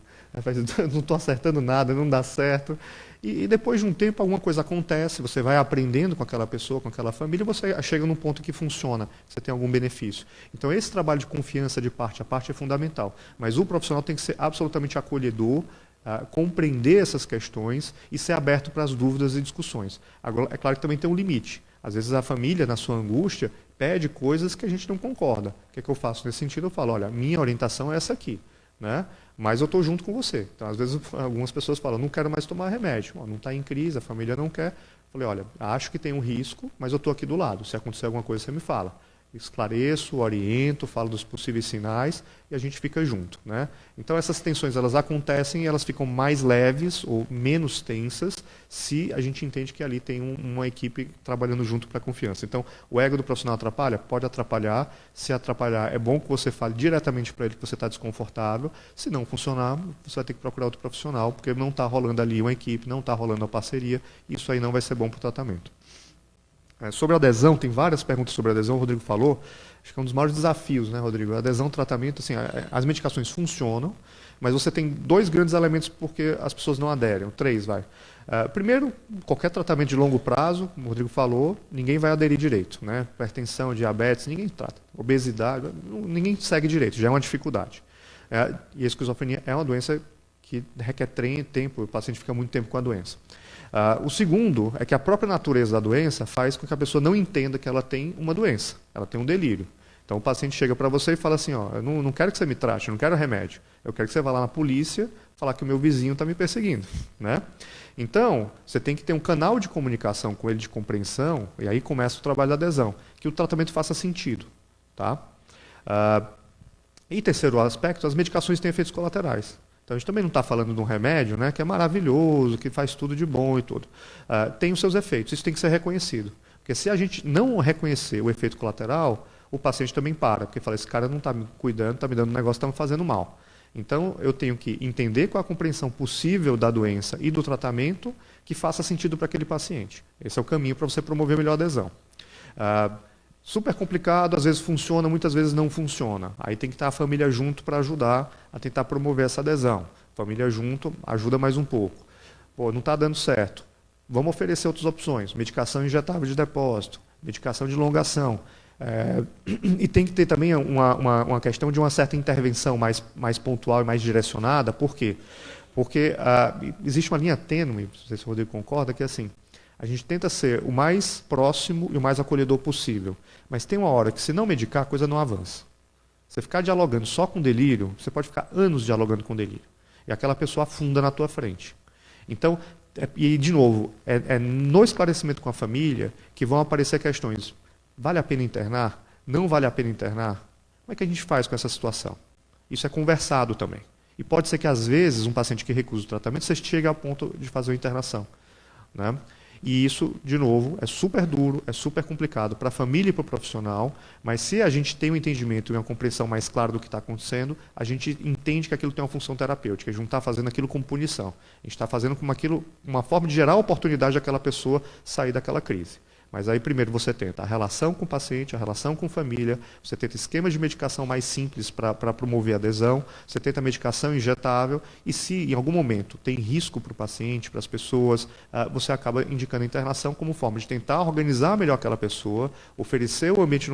não estou acertando nada, não dá certo. E depois de um tempo alguma coisa acontece, você vai aprendendo com aquela pessoa, com aquela família, você chega num ponto que funciona, você tem algum benefício. Então esse trabalho de confiança de parte a parte é fundamental. Mas o profissional tem que ser absolutamente acolhedor, compreender essas questões e ser aberto para as dúvidas e discussões. Agora, é claro que também tem um limite. Às vezes a família, na sua angústia, pede coisas que a gente não concorda. O que é que eu faço nesse sentido? Eu falo, olha, minha orientação é essa aqui, né? Mas eu estou junto com você. Então, às vezes, algumas pessoas falam, não quero mais tomar remédio. Não está em crise, a família não quer. Eu falei, olha, acho que tem um risco, mas eu estou aqui do lado. Se acontecer alguma coisa, você me fala. Esclareço, oriento, falo dos possíveis sinais e a gente fica junto, né? Então essas tensões elas acontecem e elas ficam mais leves ou menos tensas se a gente entende que ali tem uma equipe trabalhando junto para a confiança. Então o ego do profissional atrapalha? Pode atrapalhar. Se atrapalhar, é bom que você fale diretamente para ele que você está desconfortável. Se não funcionar, você vai ter que procurar outro profissional porque não está rolando ali uma equipe, não está rolando a parceria. Isso aí não vai ser bom para o tratamento. Sobre a adesão, tem várias perguntas sobre a adesão, o Rodrigo falou. Acho que é um dos maiores desafios, né, Rodrigo? A adesão ao tratamento, assim, as medicações funcionam, mas você tem 2 grandes elementos porque as pessoas não aderem, 3, vai. Primeiro, qualquer tratamento de longo prazo, como o Rodrigo falou, ninguém vai aderir direito, né? Hipertensão, diabetes, ninguém trata. Obesidade, ninguém segue direito, já é uma dificuldade. E a esquizofrenia é uma doença que requer tempo, o paciente fica muito tempo com a doença. O segundo é que a própria natureza da doença faz com que a pessoa não entenda que ela tem uma doença, ela tem um delírio. Então o paciente chega para você e fala assim, ó, eu não quero que você me trate, eu não quero remédio, eu quero que você vá lá na polícia falar que o meu vizinho está me perseguindo, né? Então, você tem que ter um canal de comunicação com ele, de compreensão, e aí começa o trabalho da adesão, que o tratamento faça sentido, tá? E terceiro aspecto, as medicações têm efeitos colaterais. Então, a gente também não está falando de um remédio, né, que é maravilhoso, que faz tudo de bom e tudo. Tem os seus efeitos, isso tem que ser reconhecido. Porque se a gente não reconhecer o efeito colateral, o paciente também para, porque fala, esse cara não está me cuidando, está me dando um negócio, está me fazendo mal. Então, eu tenho que entender qual é a compreensão possível da doença e do tratamento que faça sentido para aquele paciente. Esse é o caminho para você promover melhor adesão. Super complicado, às vezes funciona, muitas vezes não funciona. Aí tem que estar a família junto para ajudar a tentar promover essa adesão. Família junto ajuda mais um pouco. Pô, não está dando certo. Vamos oferecer outras opções. Medicação injetável de depósito, medicação de longação. E tem que ter também uma questão de uma certa intervenção mais pontual e mais direcionada. Por quê? Porque existe uma linha tênue, não sei se o Rodrigo concorda, que é assim, a gente tenta ser o mais próximo e o mais acolhedor possível. Mas tem uma hora que, se não medicar, a coisa não avança. Você ficar dialogando só com delírio, você pode ficar anos dialogando com delírio. E aquela pessoa afunda na tua frente. Então, e de novo, no esclarecimento com a família que vão aparecer questões. Vale a pena internar? Não vale a pena internar? Como é que a gente faz com essa situação? Isso é conversado também. E pode ser que, às vezes, um paciente que recusa o tratamento, você chegue ao ponto de fazer uma internação, né? E isso, de novo, é super duro, é super complicado para a família e para o profissional, mas se a gente tem um entendimento e uma compreensão mais clara do que está acontecendo, a gente entende que aquilo tem uma função terapêutica, a gente não está fazendo aquilo como punição. A gente está fazendo como aquilo, uma forma de gerar a oportunidade daquela pessoa sair daquela crise. Mas aí primeiro você tenta a relação com o paciente, a relação com a família, você tenta esquemas de medicação mais simples para promover a adesão, você tenta medicação injetável e se em algum momento tem risco para o paciente, para as pessoas, você acaba indicando a internação como forma de tentar organizar melhor aquela pessoa, oferecer o ambiente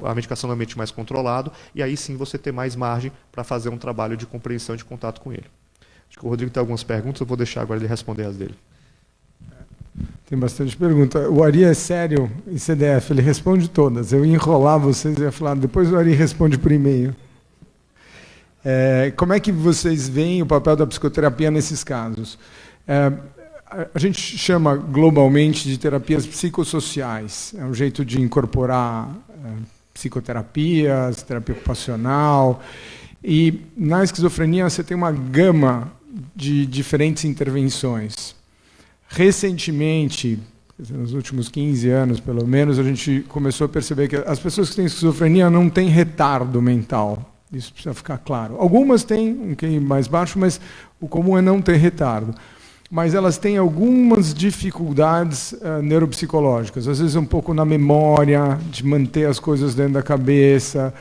a medicação no ambiente mais controlado e aí sim você ter mais margem para fazer um trabalho de compreensão e de contato com ele. Acho que o Rodrigo tem algumas perguntas, eu vou deixar agora ele responder as dele.
Tem bastante pergunta. O Ari é sério em CDF, ele responde todas. Eu ia enrolar vocês e ia falar, depois o Ari responde por e-mail. Como é que vocês veem o papel da psicoterapia nesses casos? A gente chama globalmente de terapias psicossociais. É um jeito de incorporar psicoterapias, terapia ocupacional. E na esquizofrenia você tem uma gama de diferentes intervenções. Recentemente, nos últimos 15 anos, pelo menos, a gente começou a perceber que as pessoas que têm esquizofrenia não têm retardo mental. Isso precisa ficar claro. Algumas têm um QI mais baixo, mas o comum é não ter retardo. Mas elas têm algumas dificuldades neuropsicológicas. Às vezes um pouco na memória, de manter as coisas dentro da cabeça,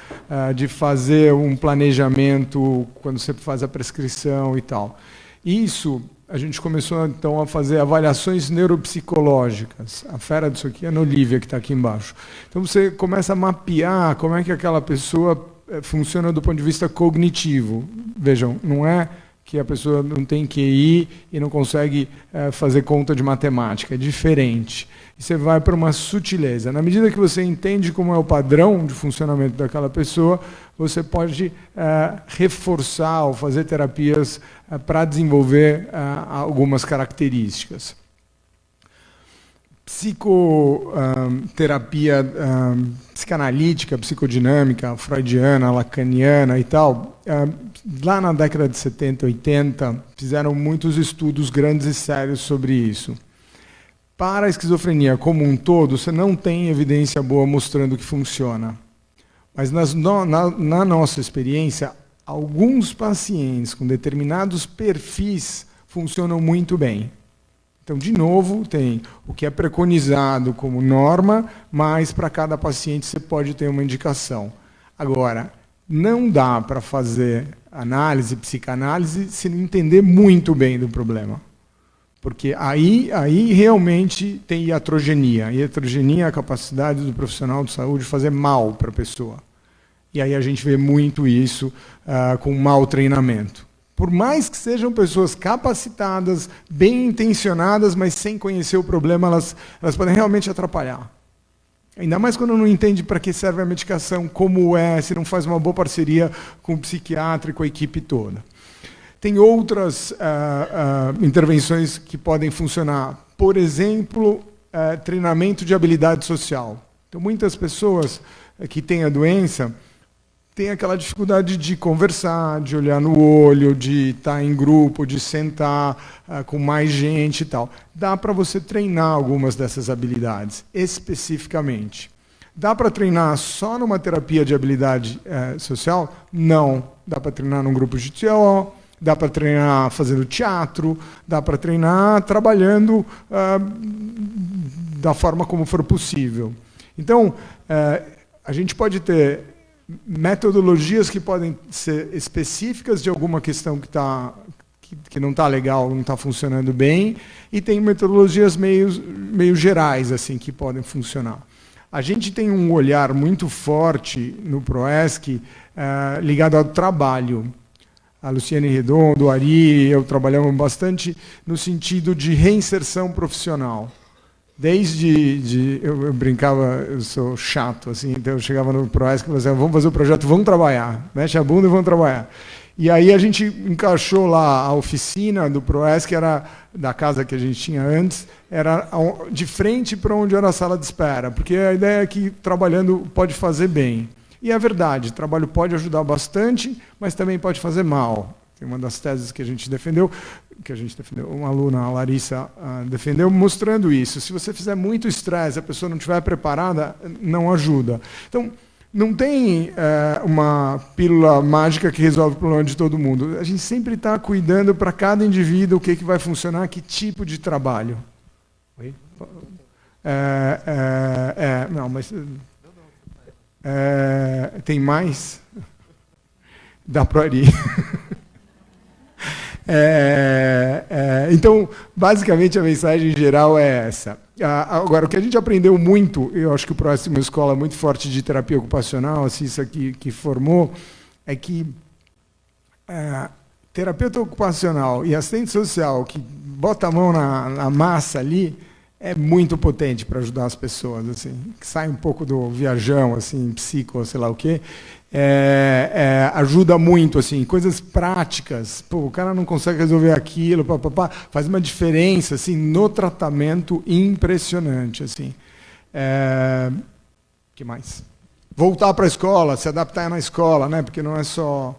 de fazer um planejamento quando você faz a prescrição e tal. Isso... A gente começou, então, a fazer avaliações neuropsicológicas. A fera disso aqui é a Ana Olivia, que está aqui embaixo. Então, você começa a mapear como é que aquela pessoa funciona do ponto de vista cognitivo. Vejam, não é que a pessoa não tem QI e não consegue fazer conta de matemática. É diferente. E você vai para uma sutileza. Na medida que você entende como é o padrão de funcionamento daquela pessoa, você pode reforçar ou fazer terapias para desenvolver algumas características. Psicoterapia psicanalítica, psicodinâmica, freudiana, lacaniana e tal, lá na década de 70, 80, fizeram muitos estudos grandes e sérios sobre isso. Para a esquizofrenia como um todo, você não tem evidência boa mostrando que funciona. Mas na nossa experiência, alguns pacientes com determinados perfis funcionam muito bem. Então, de novo, tem o que é preconizado como norma, mas para cada paciente você pode ter uma indicação. Agora, não dá para fazer análise, psicanálise, se não entender muito bem do problema. Porque aí realmente tem iatrogenia. Iatrogenia é a capacidade do profissional de saúde fazer mal para a pessoa. E aí a gente vê muito isso com mau treinamento. Por mais que sejam pessoas capacitadas, bem intencionadas, mas sem conhecer o problema, elas podem realmente atrapalhar. Ainda mais quando não entende para que serve a medicação, como é, se não faz uma boa parceria com o psiquiatra e com a equipe toda. Tem outras intervenções que podem funcionar. Por exemplo, treinamento de habilidade social. Então, muitas pessoas que têm a doença têm aquela dificuldade de conversar, de olhar no olho, de estar em grupo, de sentar com mais gente e tal. Dá para você treinar algumas dessas habilidades, especificamente. Dá para treinar só numa terapia de habilidade social? Não. Dá para treinar num grupo de TO, dá para treinar fazendo teatro, dá para treinar trabalhando da forma como for possível. Então, a gente pode ter metodologias que podem ser específicas de alguma questão que não está legal, não está funcionando bem, e tem metodologias meio gerais assim que podem funcionar. A gente tem um olhar muito forte no PROESC ligado ao trabalho. A Luciane Redondo, o Ari e eu trabalhamos bastante no sentido de reinserção profissional. Desde eu brincava, eu sou chato, assim, então eu chegava no PROESC e falava assim, vamos fazer o projeto, vamos trabalhar, mexe a bunda e vamos trabalhar. E aí a gente encaixou lá a oficina do PROESC, que era da casa que a gente tinha antes, era de frente para onde era a sala de espera, porque a ideia é que trabalhando pode fazer bem. E é verdade, trabalho pode ajudar bastante, mas também pode fazer mal. Tem uma das teses que a gente defendeu, uma aluna, a Larissa, defendeu, mostrando isso. Se você fizer muito estresse, a pessoa não estiver preparada, não ajuda. Então, não tem uma pílula mágica que resolve o problema de todo mundo. A gente sempre está cuidando para cada indivíduo o que vai funcionar, que tipo de trabalho. Oi? Não, mas... tem mais? Dá para ir. Então, basicamente, a mensagem geral é essa. Agora, o que a gente aprendeu muito, eu acho que o próximo é uma escola muito forte de terapia ocupacional, assim, isso aqui que formou, é que terapeuta ocupacional e assistente social que bota a mão na massa ali é muito potente para ajudar as pessoas, assim, que sai um pouco do viajão, assim, psico, sei lá o quê. Ajuda muito, assim, coisas práticas. Pô, o cara não consegue resolver aquilo, faz uma diferença, assim, no tratamento impressionante, assim. Que mais? Voltar para a escola, se adaptar na escola, né? Porque não é só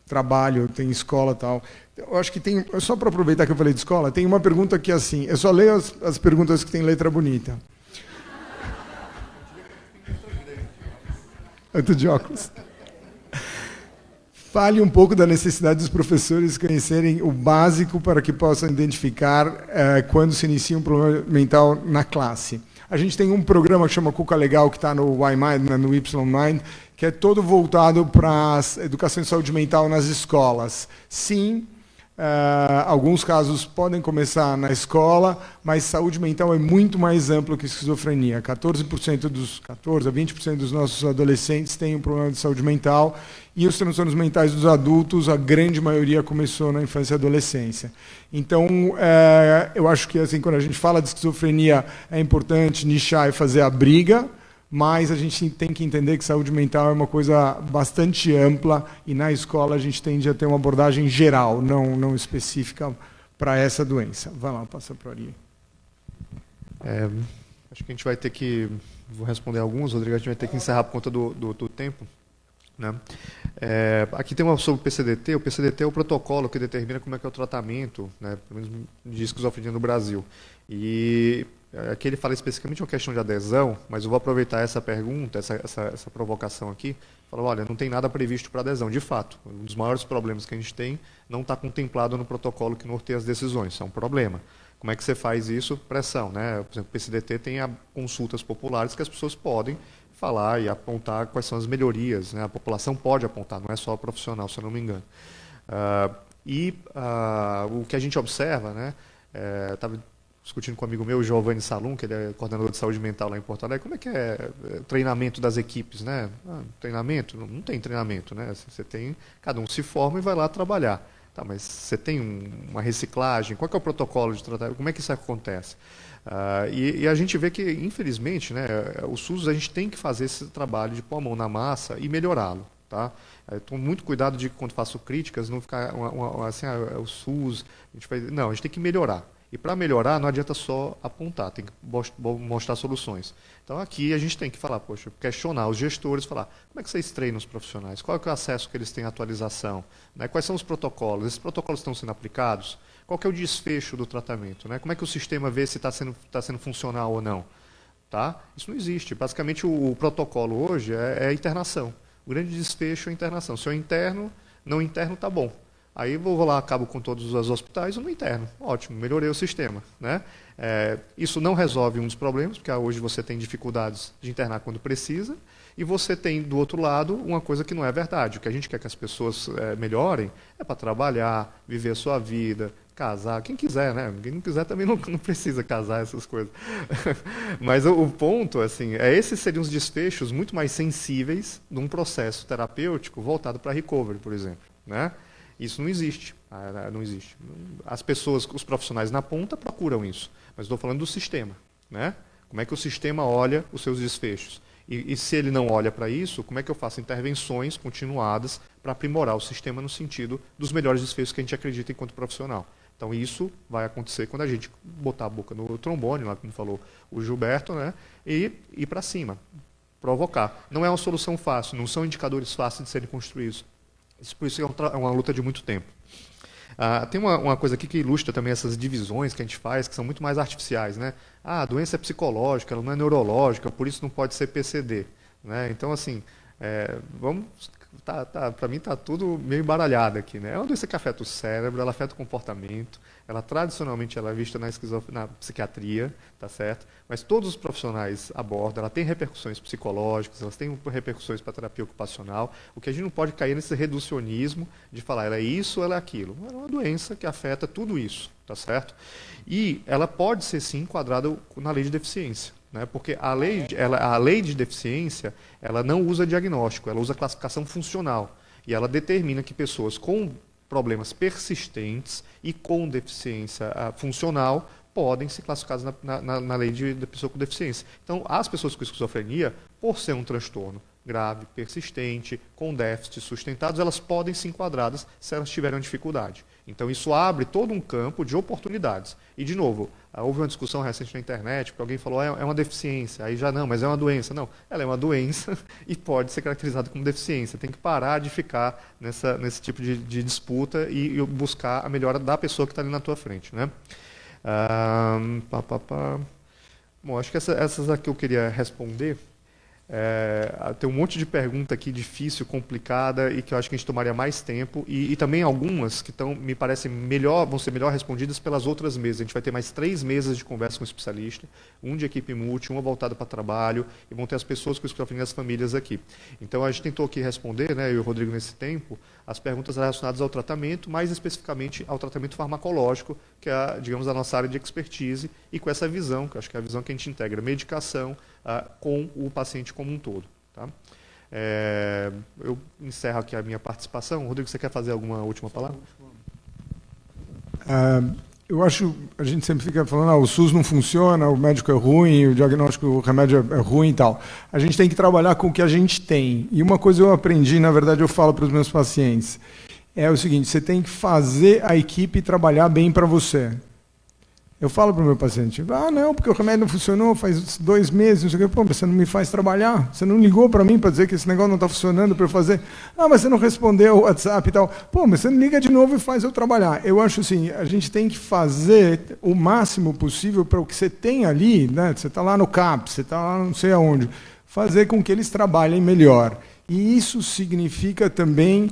trabalho, tem escola e tal. Eu acho que tem, só para aproveitar que eu falei de escola, tem uma pergunta que é assim, eu só leio as perguntas que tem letra bonita. Eu tô de óculos. Fale um pouco da necessidade dos professores conhecerem o básico para que possam identificar quando se inicia um problema mental na classe. A gente tem um programa que chama Cuca Legal, que está no Y-Mind, no Y-Mind, que é todo voltado para a educação e saúde mental nas escolas. Sim, alguns casos podem começar na escola, mas saúde mental é muito mais amplo que esquizofrenia. 14 a 20% dos nossos adolescentes têm um problema de saúde mental, e os transtornos mentais dos adultos, a grande maioria começou na infância e adolescência. Então, eu acho que assim, quando a gente fala de esquizofrenia, é importante nichar e fazer a briga, mas a gente tem que entender que saúde mental é uma coisa bastante ampla, e na escola a gente tende a ter uma abordagem geral, não específica para essa doença. Vai lá, passa para ali.
Acho que a gente vai ter que... Vou responder alguns, Rodrigo, a gente vai ter que encerrar por conta do tempo. Né? Aqui tem uma sobre o PCDT. O PCDT é o protocolo que determina como é que é o tratamento, né, pelo menos de esquizofrenia no Brasil. E aqui ele fala especificamente uma questão de adesão, mas eu vou aproveitar essa pergunta, essa provocação aqui, falar, olha, não tem nada previsto para adesão. De fato, um dos maiores problemas que a gente tem não está contemplado no protocolo que norteia as decisões, isso é um problema. Como é que você faz isso? Pressão, né? Por exemplo, o PCDT tem consultas populares que as pessoas podem falar e apontar quais são as melhorias, né? A população pode apontar, não é só o profissional, se eu não me engano. O que a gente observa, né? Estava discutindo com um amigo meu, o Giovanni Salum, que ele é coordenador de saúde mental lá em Porto Alegre, como é que é o treinamento das equipes, né? Treinamento? Não tem treinamento, né? Você tem, cada um se forma e vai lá trabalhar. Tá, mas você tem uma reciclagem, qual que é o protocolo de tratamento, como é que isso acontece? E a gente vê que, infelizmente, né, o SUS, a gente tem que fazer esse trabalho de pôr a mão na massa e melhorá-lo. Tá? Tomo muito cuidado de, quando faço críticas, não ficar assim, o SUS, não, a gente tem que melhorar. E para melhorar, não adianta só apontar, tem que mostrar soluções. Então aqui a gente tem que falar, poxa, questionar os gestores, falar, como é que vocês treinam os profissionais? Qual é o acesso que eles têm à atualização? Né? Quais são os protocolos? Esses protocolos estão sendo aplicados? Qual que é o desfecho do tratamento? Né? Como é que o sistema vê se está sendo funcional ou não? Tá? Isso não existe. Basicamente o protocolo hoje é a internação. O grande desfecho é a internação. Se eu interno, não interno, tá bom. Aí vou lá, acabo com todos os hospitais, eu não interno. Ótimo, melhorei o sistema. Né? Isso não resolve um dos problemas, porque hoje você tem dificuldades de internar quando precisa, e você tem, do outro lado, uma coisa que não é verdade. O que a gente quer que as pessoas melhorem é para trabalhar, viver a sua vida, casar, quem quiser, né? Quem não quiser também não precisa casar, essas coisas. Mas o ponto, assim, esses seriam os desfechos muito mais sensíveis de um processo terapêutico voltado para recovery, por exemplo. Né? Isso não existe. Não existe. As pessoas, os profissionais na ponta procuram isso. Mas estou falando do sistema. Né? Como é que o sistema olha os seus desfechos? E se ele não olha para isso, como é que eu faço intervenções continuadas para aprimorar o sistema no sentido dos melhores desfechos que a gente acredita enquanto profissional? Então isso vai acontecer quando a gente botar a boca no trombone, lá como falou o Gilberto, né? E ir para cima, provocar. Não é uma solução fácil, não são indicadores fáceis de serem construídos. Por isso é uma luta de muito tempo. Tem uma coisa aqui que ilustra também essas divisões que a gente faz, que são muito mais artificiais. Né? A doença é psicológica, ela não é neurológica, por isso não pode ser PCD. Né? Então, assim, para mim está tudo meio embaralhado aqui. Né? É uma doença que afeta o cérebro, ela afeta o comportamento, ela tradicionalmente ela é vista na psiquiatria, tá certo? Mas todos os profissionais abordam, ela tem repercussões psicológicas, elas têm repercussões para a terapia ocupacional. O que a gente não pode cair nesse reducionismo de falar ela é isso ou ela é aquilo. É uma doença que afeta tudo isso, tá certo? E ela pode ser sim enquadrada na lei de deficiência. Né? Porque a lei de deficiência ela não usa diagnóstico, ela usa classificação funcional. E ela determina que pessoas com problemas persistentes e com deficiência funcional podem ser classificadas na lei de pessoa com deficiência. Então, as pessoas com esquizofrenia, por ser um transtorno grave, persistente, com déficits sustentados, elas podem ser enquadradas se elas tiverem dificuldade. Então, isso abre todo um campo de oportunidades. E, de novo, houve uma discussão recente na internet, porque alguém falou, é uma deficiência, aí já não, mas é uma doença. Não, ela é uma doença e pode ser caracterizada como deficiência. Tem que parar de ficar nesse tipo de disputa e buscar a melhora da pessoa que está ali na tua frente. Né? Bom, acho que essas aqui eu queria responder. Tem um monte de pergunta aqui difícil, complicada e que eu acho que a gente tomaria mais tempo e também algumas que me parecem vão ser melhor respondidas pelas outras mesas. A gente vai ter mais 3 mesas de conversa com o especialista, um de equipe multi, uma voltada para trabalho e vão ter as pessoas com esquizofrenia e as famílias aqui. Então a gente tentou aqui responder, né, eu e o Rodrigo nesse tempo, as perguntas relacionadas ao tratamento, mais especificamente ao tratamento farmacológico, que é, digamos, a nossa área de expertise e com essa visão, que eu acho que é a visão que a gente integra medicação com o paciente como um todo. Tá? Eu encerro aqui a minha participação. Rodrigo, você quer fazer alguma última palavra?
Eu acho, a gente sempre fica falando, o SUS não funciona, o médico é ruim, o diagnóstico, o remédio é ruim e tal. A gente tem que trabalhar com o que a gente tem. E uma coisa eu aprendi, na verdade eu falo para os meus pacientes, é o seguinte, você tem que fazer a equipe trabalhar bem para você. Eu falo para o meu paciente, não, porque o remédio não funcionou faz 2 meses, não sei o quê. Pô, mas você não me faz trabalhar, você não ligou para mim para dizer que esse negócio não está funcionando para eu fazer. Mas você não respondeu o WhatsApp e tal. Pô, mas você não liga de novo e faz eu trabalhar. Eu acho assim, a gente tem que fazer o máximo possível para o que você tem ali, né? Você está lá no CAPS, você está lá não sei aonde, fazer com que eles trabalhem melhor. E isso significa também...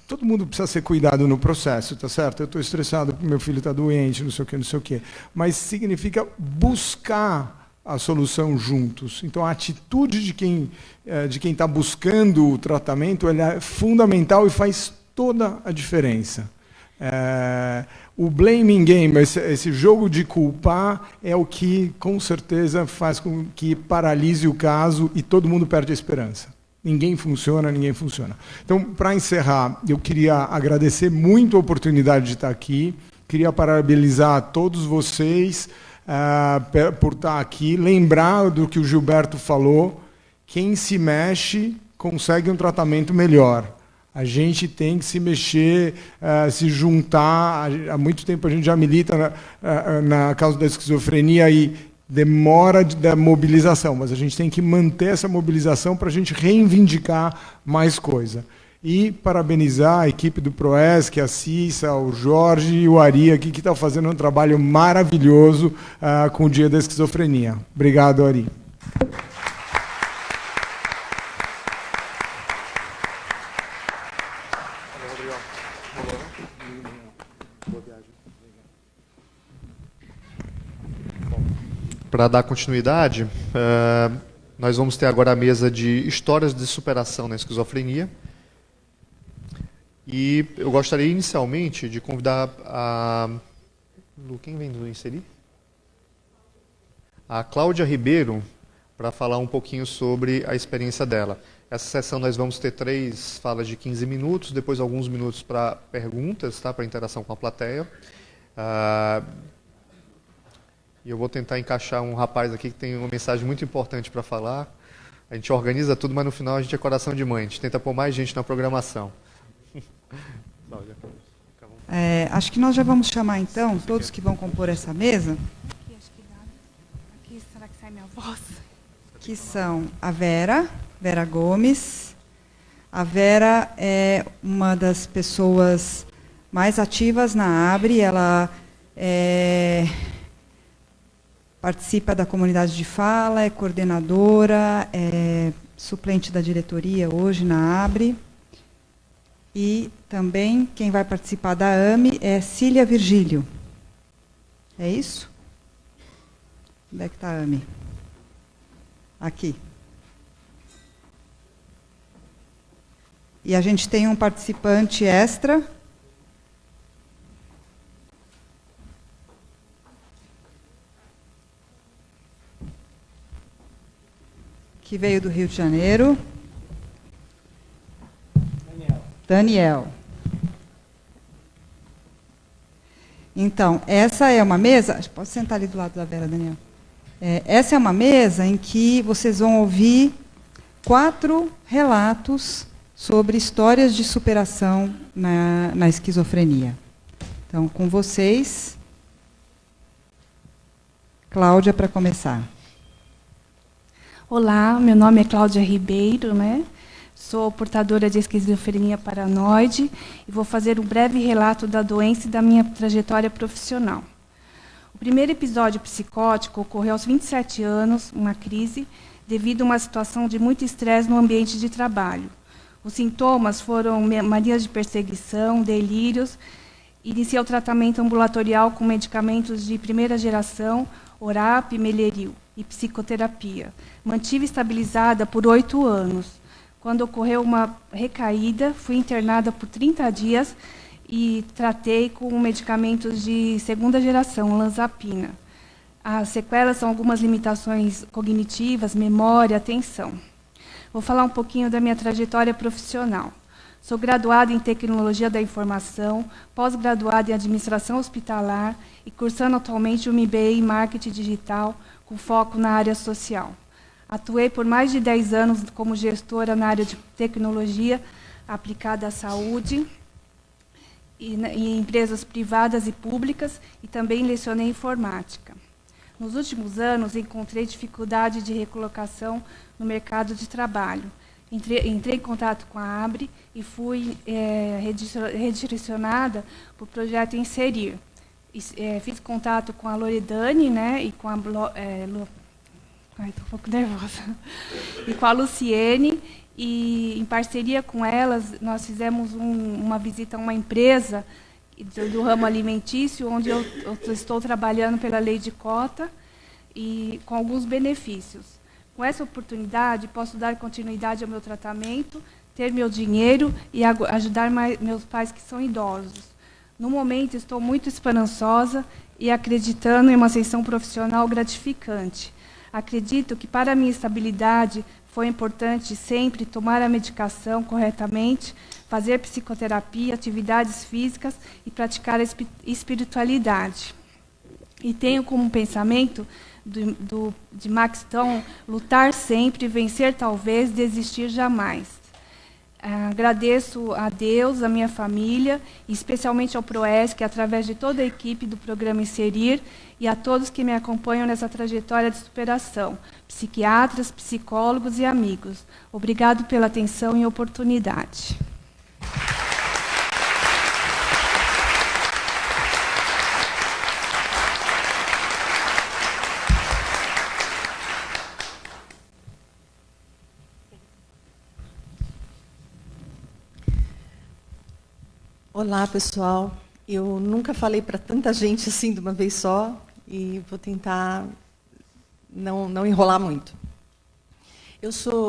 todo mundo precisa ser cuidado no processo, tá certo? Eu estou estressado porque meu filho está doente, não sei o quê, não sei o quê. Mas significa buscar a solução juntos. Então, a atitude de quem está buscando o tratamento ela é fundamental e faz toda a diferença. O blaming game, esse jogo de culpar, é o que, com certeza, faz com que paralise o caso e todo mundo perde a esperança. Ninguém funciona. Então, para encerrar, eu queria agradecer muito a oportunidade de estar aqui. Queria parabenizar a todos vocês por estar aqui. Lembrar do que o Gilberto falou. Quem se mexe consegue um tratamento melhor. A gente tem que se mexer, se juntar. Há muito tempo a gente já milita na causa da esquizofrenia e demora da mobilização, mas a gente tem que manter essa mobilização para a gente reivindicar mais coisa. E parabenizar a equipe do PROESC, a Cissa, o Jorge e o Ari aqui, que estão fazendo um trabalho maravilhoso com o Dia da Esquizofrenia. Obrigado, Ari.
Para dar continuidade, nós vamos ter agora a mesa de histórias de superação na esquizofrenia. E eu gostaria inicialmente de convidar a... Quem vem do inserir? A Cláudia Ribeiro, para falar um pouquinho sobre a experiência dela. Essa sessão nós vamos ter 3 falas de 15 minutos, depois alguns minutos para perguntas, tá? Para interação com a plateia. E eu vou tentar encaixar um rapaz aqui que tem uma mensagem muito importante para falar. A gente organiza tudo, mas no final a gente é coração de mãe. A gente tenta pôr mais gente na programação.
Acho que nós já vamos chamar, então, todos que vão compor essa mesa.
Aqui, será que sai minha voz?
Que são a Vera Gomes. A Vera é uma das pessoas mais ativas na ABRE. Ela participa da comunidade de fala, é coordenadora, é suplente da diretoria hoje na ABRE. E também quem vai participar da AME é Cília Virgílio. É isso? Onde é que está a AME? Aqui. E a gente tem um participante extra. Que veio do Rio de Janeiro. Daniel. Então, essa é uma mesa... Pode sentar ali do lado da Vera, Daniel. Essa é uma mesa em que vocês vão ouvir 4 relatos sobre histórias de superação na esquizofrenia. Então, com vocês, Cláudia, para começar.
Olá, meu nome é Cláudia Ribeiro, né? Sou portadora de esquizofrenia paranoide e vou fazer um breve relato da doença e da minha trajetória profissional. O primeiro episódio psicótico ocorreu aos 27 anos, uma crise, devido a uma situação de muito estresse no ambiente de trabalho. Os sintomas foram manias de perseguição, delírios. Iniciei o tratamento ambulatorial com medicamentos de primeira geração, Orap, Meleril e psicoterapia. Mantive estabilizada por 8 anos. Quando ocorreu uma recaída, fui internada por 30 dias e tratei com medicamentos de segunda geração, Lanzapina. As sequelas são algumas limitações cognitivas, memória, atenção. Vou falar um pouquinho da minha trajetória profissional. Sou graduada em Tecnologia da Informação, pós-graduada em Administração Hospitalar e cursando atualmente o MBA em Marketing Digital, com foco na área social. Atuei por mais de 10 anos como gestora na área de tecnologia aplicada à saúde em empresas privadas e públicas, e também lecionei informática. Nos últimos anos, encontrei dificuldade de recolocação no mercado de trabalho. Entrei em contato com a ABRE e fui redirecionada para o projeto Inserir. Fiz contato com a Loredane, né, e com a estou um pouco nervosa. E com a Luciene, e em parceria com elas, nós fizemos uma visita a uma empresa do ramo alimentício, onde eu estou trabalhando pela lei de cota e com alguns benefícios. Com essa oportunidade, posso dar continuidade ao meu tratamento, ter meu dinheiro e ajudar meus pais que são idosos. No momento, estou muito esperançosa e acreditando em uma ascensão profissional gratificante. Acredito que, para a minha estabilidade, foi importante sempre tomar a medicação corretamente, fazer psicoterapia, atividades físicas e praticar a espiritualidade. E tenho como pensamento de Max Stone, lutar sempre, vencer talvez, desistir jamais. Agradeço a Deus, a minha família, e especialmente ao PROESC, através de toda a equipe do programa Inserir, e a todos que me acompanham nessa trajetória de superação, psiquiatras, psicólogos e amigos. Obrigado pela atenção e oportunidade.
Olá, pessoal. Eu nunca falei para tanta gente assim de uma vez só e vou tentar não enrolar muito.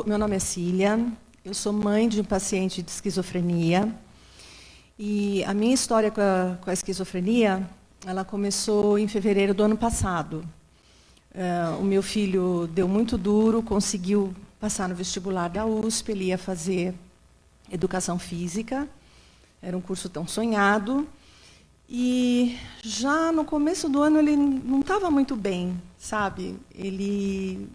Meu nome é Cília, eu sou mãe de um paciente de esquizofrenia e a minha história com a esquizofrenia, ela começou em fevereiro do ano passado. O meu filho deu muito duro, conseguiu passar no vestibular da USP, ele ia fazer educação física. Era um curso tão sonhado. E já no começo do ano ele não estava muito bem, sabe? Ele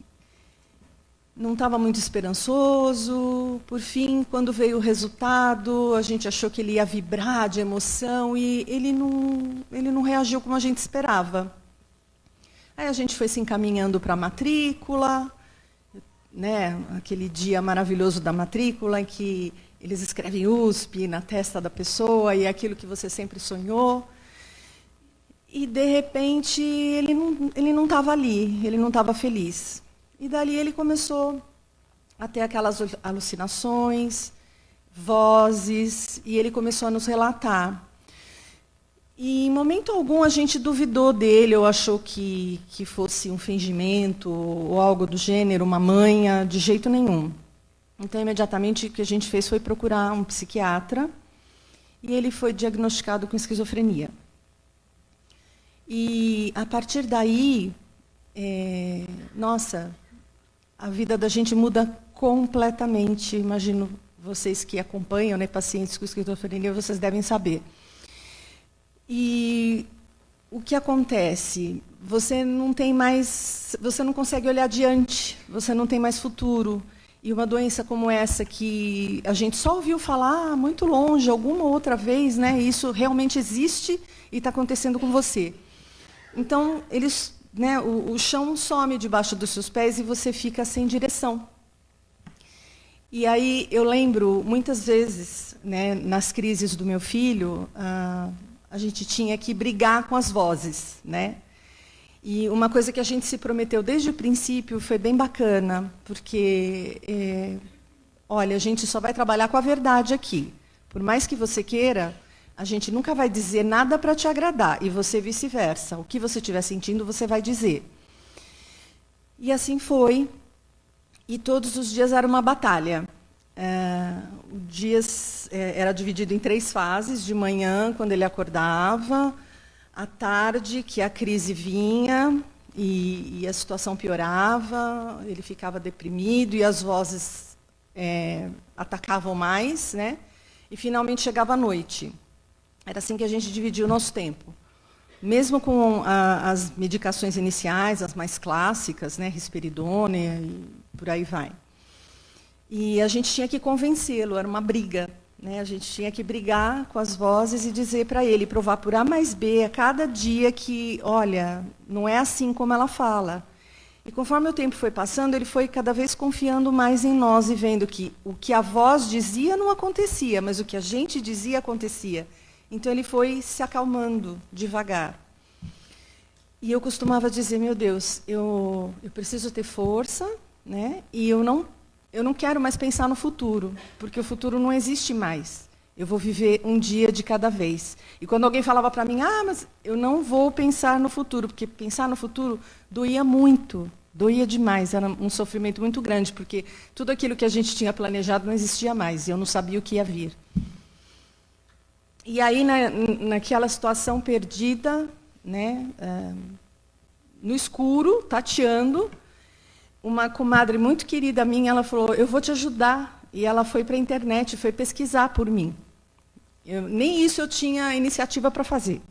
não estava muito esperançoso. Por fim, quando veio o resultado, a gente achou que ele ia vibrar de emoção e ele não reagiu como a gente esperava. Aí a gente foi se encaminhando para a matrícula, né? Aquele dia maravilhoso da matrícula em que eles escrevem USP na testa da pessoa e é aquilo que você sempre sonhou. E, de repente, ele não estava ali, ele não estava feliz. E dali ele começou a ter aquelas alucinações, vozes, e ele começou a nos relatar. E, em momento algum, a gente duvidou dele, ou achou que fosse um fingimento ou algo do gênero, uma manha, de jeito nenhum. Então, imediatamente, o que a gente fez foi procurar um psiquiatra e ele foi diagnosticado com esquizofrenia. E, a partir daí, nossa, a vida da gente muda completamente. Imagino vocês que acompanham, né, pacientes com esquizofrenia, vocês devem saber. E o que acontece? Você não consegue olhar adiante, você não tem mais futuro. E uma doença como essa, que a gente só ouviu falar muito longe, alguma outra vez, né? Isso realmente existe e está acontecendo com você. Então, né, o chão some debaixo dos seus pés e você fica sem direção. E aí eu lembro, muitas vezes, né, nas crises do meu filho, a gente tinha que brigar com as vozes, né? E uma coisa que a gente se prometeu desde o princípio foi bem bacana, porque, olha, a gente só vai trabalhar com a verdade aqui. Por mais que você queira, a gente nunca vai dizer nada para te agradar, e você vice-versa. O que você estiver sentindo, você vai dizer. E assim foi, e todos os dias era uma batalha. O dia era dividido em 3 fases: de manhã, quando ele acordava, à tarde, que a crise vinha e a situação piorava, ele ficava deprimido e as vozes atacavam mais, né? E finalmente chegava a noite. Era assim que a gente dividia o nosso tempo. Mesmo com as medicações iniciais, as mais clássicas, né, risperidona e por aí vai. E a gente tinha que convencê-lo, era uma briga, né? A gente tinha que brigar com as vozes e dizer para ele, provar por A mais B a cada dia que, olha, não é assim como ela fala. E conforme o tempo foi passando, ele foi cada vez confiando mais em nós e vendo que o que a voz dizia não acontecia, mas o que a gente dizia acontecia. Então ele foi se acalmando devagar. E eu costumava dizer, meu Deus, eu preciso ter força, né? E eu não quero mais pensar no futuro, porque o futuro não existe mais. Eu vou viver um dia de cada vez. E quando alguém falava para mim, mas eu não vou pensar no futuro, porque pensar no futuro doía muito, doía demais, era um sofrimento muito grande, porque tudo aquilo que a gente tinha planejado não existia mais, e eu não sabia o que ia vir. E aí, naquela situação perdida, né, no escuro, tateando, uma comadre muito querida minha, ela falou, eu vou te ajudar. E ela foi para a internet, foi pesquisar por mim. Nem isso eu tinha iniciativa para fazer.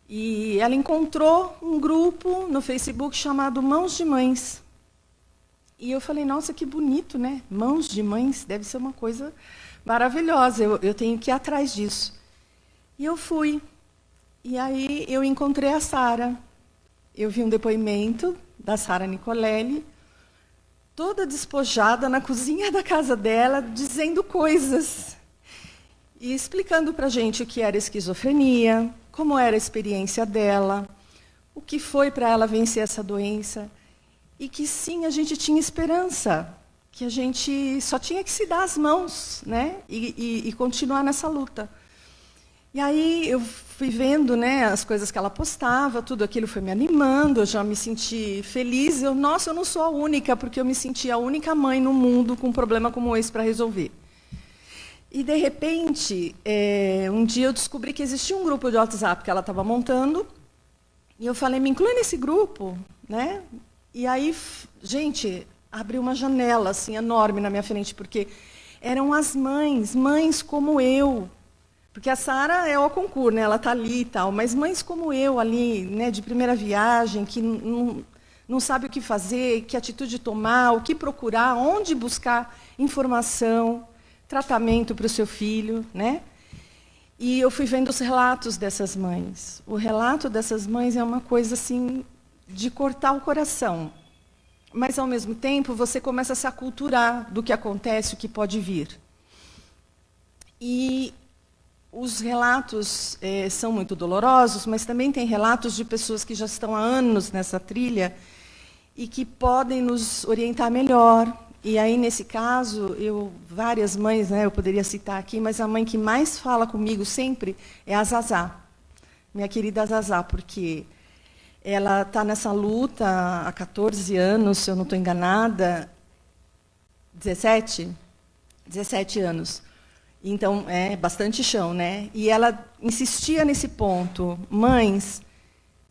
E ela encontrou um grupo no Facebook chamado Mãos de Mães. E eu falei, nossa, que bonito, né? Mãos de Mães, deve ser uma coisa maravilhosa, eu tenho que ir atrás disso. E eu fui. E aí eu encontrei a Sara. Eu vi um depoimento da Sara Nicolelli, toda despojada na cozinha da casa dela, dizendo coisas e explicando para a gente o que era esquizofrenia, como era a experiência dela, o que foi para ela vencer essa doença, e que sim, a gente tinha esperança, que a gente só tinha que se dar as mãos, né, e continuar nessa luta. E aí eu fui vendo, né, as coisas que ela postava, tudo aquilo foi me animando, eu já me senti feliz. Nossa, eu não sou a única, porque eu me senti a única mãe no mundo com um problema como esse para resolver. E, de repente, um dia eu descobri que existia um grupo de WhatsApp que ela estava montando, e eu falei, me inclui nesse grupo, né? E aí, gente, abriu uma janela assim, enorme na minha frente, porque eram as mães como eu. Porque a Sara é o concurso, né? Ela está ali e tal, mas mães como eu ali, né, de primeira viagem, que não sabe o que fazer, que atitude tomar, o que procurar, onde buscar informação, tratamento para o seu filho, né? E eu fui vendo os relatos dessas mães. O relato dessas mães é uma coisa assim de cortar o coração. Mas, ao mesmo tempo, você começa a se aculturar do que acontece, o que pode vir. E os relatos são muito dolorosos, mas também tem relatos de pessoas que já estão há anos nessa trilha e que podem nos orientar melhor. E aí, nesse caso, várias mães, né, eu poderia citar aqui, mas a mãe que mais fala comigo sempre é a Zazá, minha querida Zazá, porque ela está nessa luta há 14 anos, se eu não estou enganada, 17 anos. Então, é bastante chão, né? E ela insistia nesse ponto. Mães,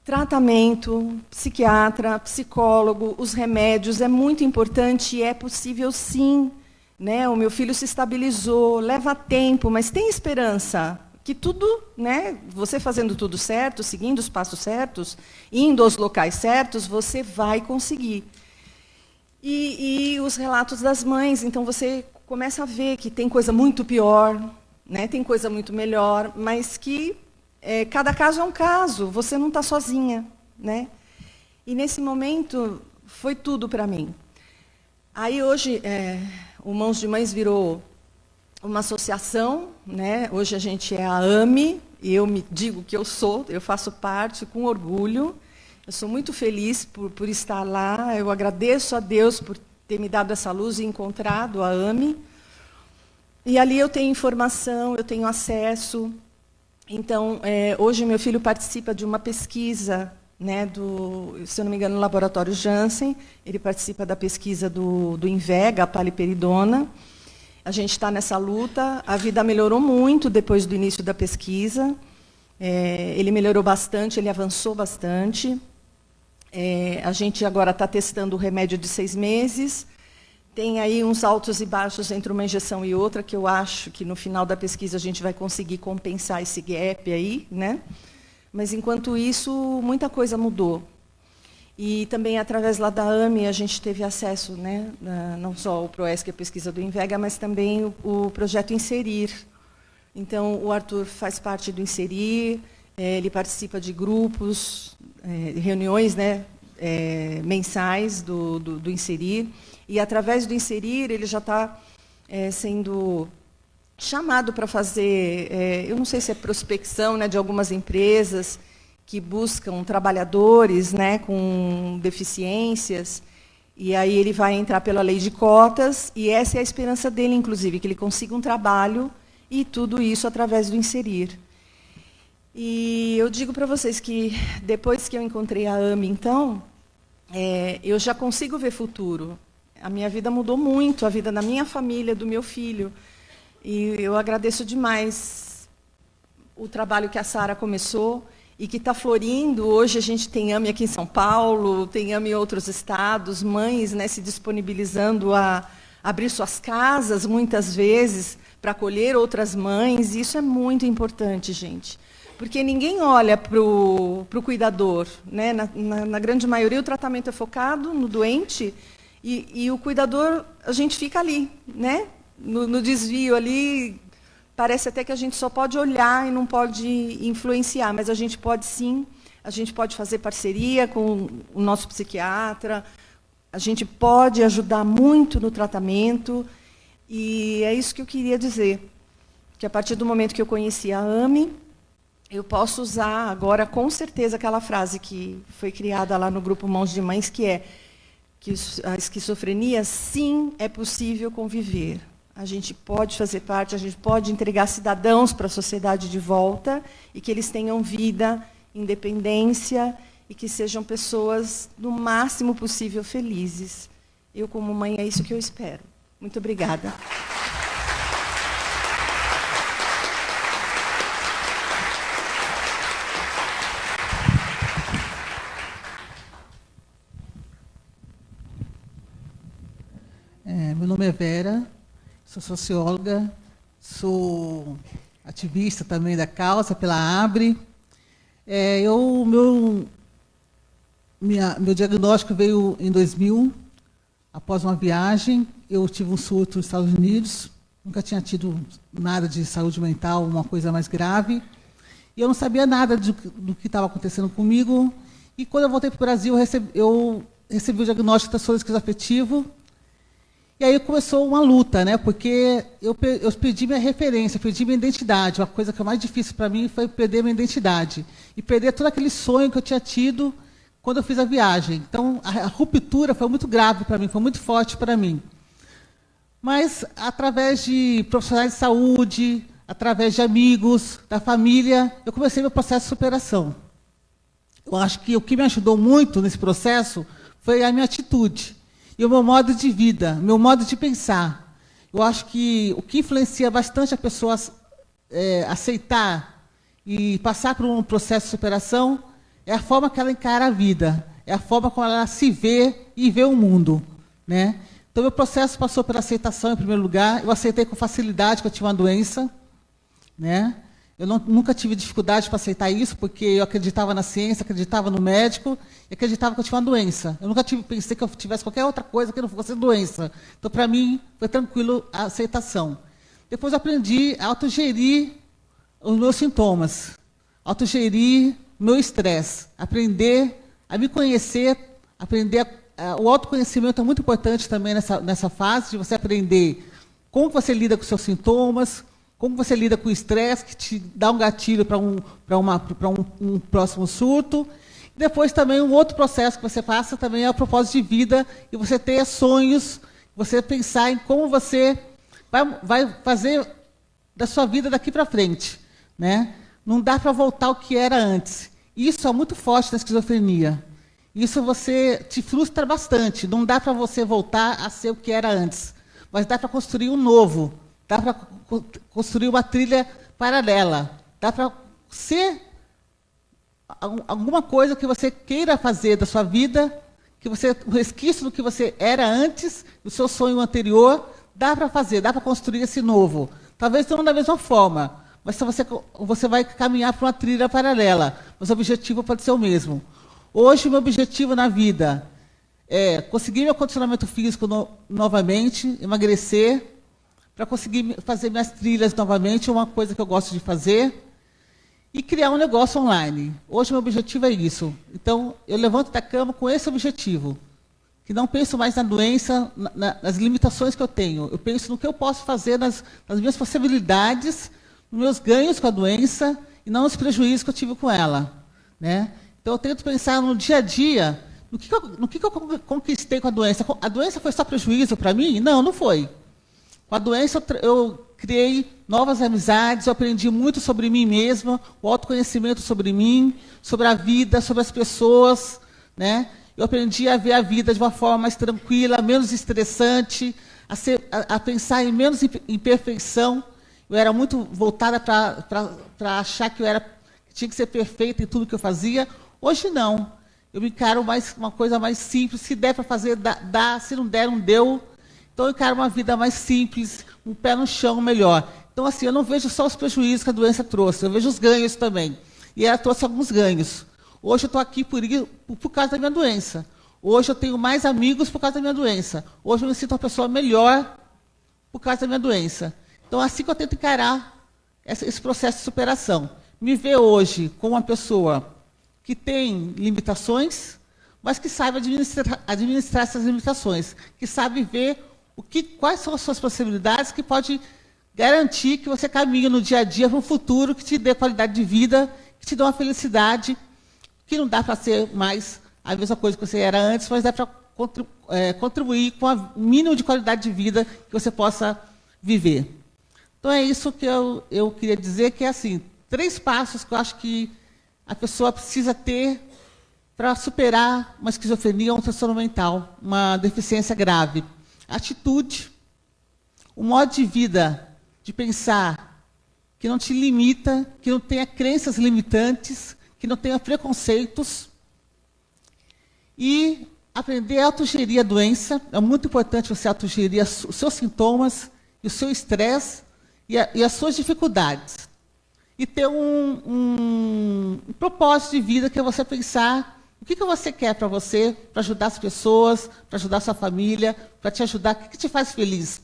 tratamento, psiquiatra, psicólogo, os remédios, é muito importante e é possível sim. Né? O meu filho se estabilizou, leva tempo, mas tem esperança. Que tudo, né, você fazendo tudo certo, seguindo os passos certos, indo aos locais certos, você vai conseguir. E os relatos das mães, então você começa a ver que tem coisa muito pior, né, tem coisa muito melhor, mas que cada caso é um caso, você não está sozinha. Né? E, nesse momento, foi tudo para mim. Aí, hoje, o Mãos de Mães virou uma associação. Né? Hoje, a gente é a AME, e eu me digo que eu faço parte com orgulho. Eu sou muito feliz por estar lá, eu agradeço a Deus por ter me dado essa luz e encontrado a AME. E ali eu tenho informação, eu tenho acesso. Então, hoje meu filho participa de uma pesquisa, né, se eu não me engano, no Laboratório Janssen. Ele participa da pesquisa do Invega, a paliperidona. A gente está nessa luta. A vida melhorou muito depois do início da pesquisa. Ele melhorou bastante, ele avançou bastante. A gente agora está testando o remédio de 6 meses. Tem aí uns altos e baixos entre uma injeção e outra, que eu acho que no final da pesquisa a gente vai conseguir compensar esse gap aí, né? Mas, enquanto isso, muita coisa mudou. E também, através lá da AME, a gente teve acesso, né, não só o PROESC, a pesquisa do Invega, mas também o projeto Inserir. Então, o Arthur faz parte do Inserir, ele participa de grupos, reuniões, né, mensais do Inserir, e, através do Inserir, ele já está sendo chamado para fazer, eu não sei se é prospecção, né, de algumas empresas que buscam trabalhadores, né, com deficiências, e aí ele vai entrar pela lei de cotas, e essa é a esperança dele, inclusive, que ele consiga um trabalho, e tudo isso através do Inserir. E eu digo para vocês que, depois que eu encontrei a AME, então, eu já consigo ver futuro. A minha vida mudou muito, a vida da minha família, do meu filho, e eu agradeço demais o trabalho que a Sara começou, e que está florindo. Hoje a gente tem AME aqui em São Paulo, tem AME em outros estados, mães, né, se disponibilizando a abrir suas casas, muitas vezes, para acolher outras mães. E isso é muito importante, gente. Porque ninguém olha para o cuidador. Né? Na grande maioria, o tratamento é focado no doente, e o cuidador, a gente fica ali, né? no desvio ali. Parece até que a gente só pode olhar e não pode influenciar, mas a gente pode sim, a gente pode fazer parceria com o nosso psiquiatra, a gente pode ajudar muito no tratamento, e é isso que eu queria dizer, que a partir do momento que eu conheci a AME, eu posso usar agora, com certeza, aquela frase que foi criada lá no grupo Mãos de Mães, que é que a esquizofrenia, sim, é possível conviver. A gente pode fazer parte, a gente pode entregar cidadãos para a sociedade de volta, e que eles tenham vida, independência, e que sejam pessoas, no máximo possível, felizes. Eu, como mãe, é isso que eu espero. Muito obrigada.
Meu nome é Vera, sou socióloga, sou ativista também da causa, pela ABRE. Meu diagnóstico veio em 2000, após uma viagem. Eu tive um surto nos Estados Unidos, nunca tinha tido nada de saúde mental, uma coisa mais grave. E eu não sabia nada do que estava acontecendo comigo. E quando eu voltei para o Brasil, eu recebi o diagnóstico de transtorno esquizoafetivo. E aí começou uma luta, né? Porque eu perdi minha referência, perdi minha identidade. Uma coisa que é mais difícil para mim foi perder minha identidade. E perder todo aquele sonho que eu tinha tido quando eu fiz a viagem. Então, a ruptura foi muito grave para mim, foi muito forte para mim. Mas, através de profissionais de saúde, através de amigos, da família, eu comecei meu processo de superação. Eu acho que o que me ajudou muito nesse processo foi a minha atitude. E o meu modo de vida, meu modo de pensar. Eu acho que o que influencia bastante a pessoa aceitar e passar por um processo de superação é a forma que ela encara a vida, é a forma como ela se vê e vê o mundo. Né? Então, meu processo passou pela aceitação, em primeiro lugar. Eu aceitei com facilidade que eu tinha uma doença. Né? Eu nunca tive dificuldade para aceitar isso, porque eu acreditava na ciência, acreditava no médico, e acreditava que eu tinha uma doença. Eu nunca pensei que eu tivesse qualquer outra coisa que não fosse doença. Então, para mim, foi tranquilo a aceitação. Depois, eu aprendi a autogerir os meus sintomas, autogerir o meu estresse, aprender a me conhecer, o autoconhecimento é muito importante também nessa fase, de você aprender como você lida com os seus sintomas, como você lida com o estresse, que te dá um gatilho para um próximo surto. E depois também um outro processo que você passa também é o propósito de vida, e você ter sonhos, você pensar em como você vai fazer da sua vida daqui para frente. Né? Não dá para voltar ao que era antes. Isso é muito forte na esquizofrenia. Isso te frustra bastante. Não dá para você voltar a ser o que era antes. Mas dá para construir um novo. Dá para construir uma trilha paralela. Dá para ser alguma coisa que você queira fazer da sua vida, o resquício do que você era antes, do seu sonho anterior, dá para fazer, dá para construir esse novo. Talvez não da mesma forma, mas você vai caminhar para uma trilha paralela, mas o objetivo pode ser o mesmo. Hoje, o meu objetivo na vida é conseguir meu condicionamento físico novamente, emagrecer, para conseguir fazer minhas trilhas novamente, é uma coisa que eu gosto de fazer, e criar um negócio online. Hoje, meu objetivo é isso. Então, eu levanto da cama com esse objetivo, que não penso mais na doença, nas limitações que eu tenho. Eu penso no que eu posso fazer, nas minhas possibilidades, nos meus ganhos com a doença, e não nos prejuízos que eu tive com ela, né? Então, eu tento pensar no dia a dia, no que eu conquistei com a doença. A doença foi só prejuízo para mim? Não, não foi. Com a doença, eu criei novas amizades, eu aprendi muito sobre mim mesma, o autoconhecimento sobre mim, sobre a vida, sobre as pessoas, né? Eu aprendi a ver a vida de uma forma mais tranquila, menos estressante, a pensar em menos imperfeição. Eu era muito voltada para achar que tinha que ser perfeita em tudo que eu fazia. Hoje, não. Eu me encaro mais uma coisa mais simples. Se der para fazer, dá. Se não der, não deu. Então, eu encaro uma vida mais simples, um pé no chão melhor. Então, assim, eu não vejo só os prejuízos que a doença trouxe, eu vejo os ganhos também. E ela trouxe alguns ganhos. Hoje eu estou aqui por causa da minha doença. Hoje eu tenho mais amigos por causa da minha doença. Hoje eu me sinto uma pessoa melhor por causa da minha doença. Então, é assim que eu tento encarar esse processo de superação. Me ver hoje como uma pessoa que tem limitações, mas que saiba administrar essas limitações, que sabe ver quais são as suas possibilidades, que pode garantir que você caminhe no dia a dia para um futuro que te dê qualidade de vida, que te dê uma felicidade, que não dá para ser mais a mesma coisa que você era antes, mas dá para contribuir com o mínimo de qualidade de vida que você possa viver. Então, é isso que eu queria dizer, que é assim, 3 passos que eu acho que a pessoa precisa ter para superar uma esquizofrenia ou um transtorno mental, uma deficiência grave. Atitude, um modo de vida, de pensar, que não te limita, que não tenha crenças limitantes, que não tenha preconceitos. E aprender a autogerir a doença. É muito importante você autogerir os seus sintomas, e o seu estresse e as suas dificuldades. E ter um propósito de vida, que é você pensar o que você quer para você, para ajudar as pessoas, para ajudar a sua família, para te ajudar. O que te faz feliz?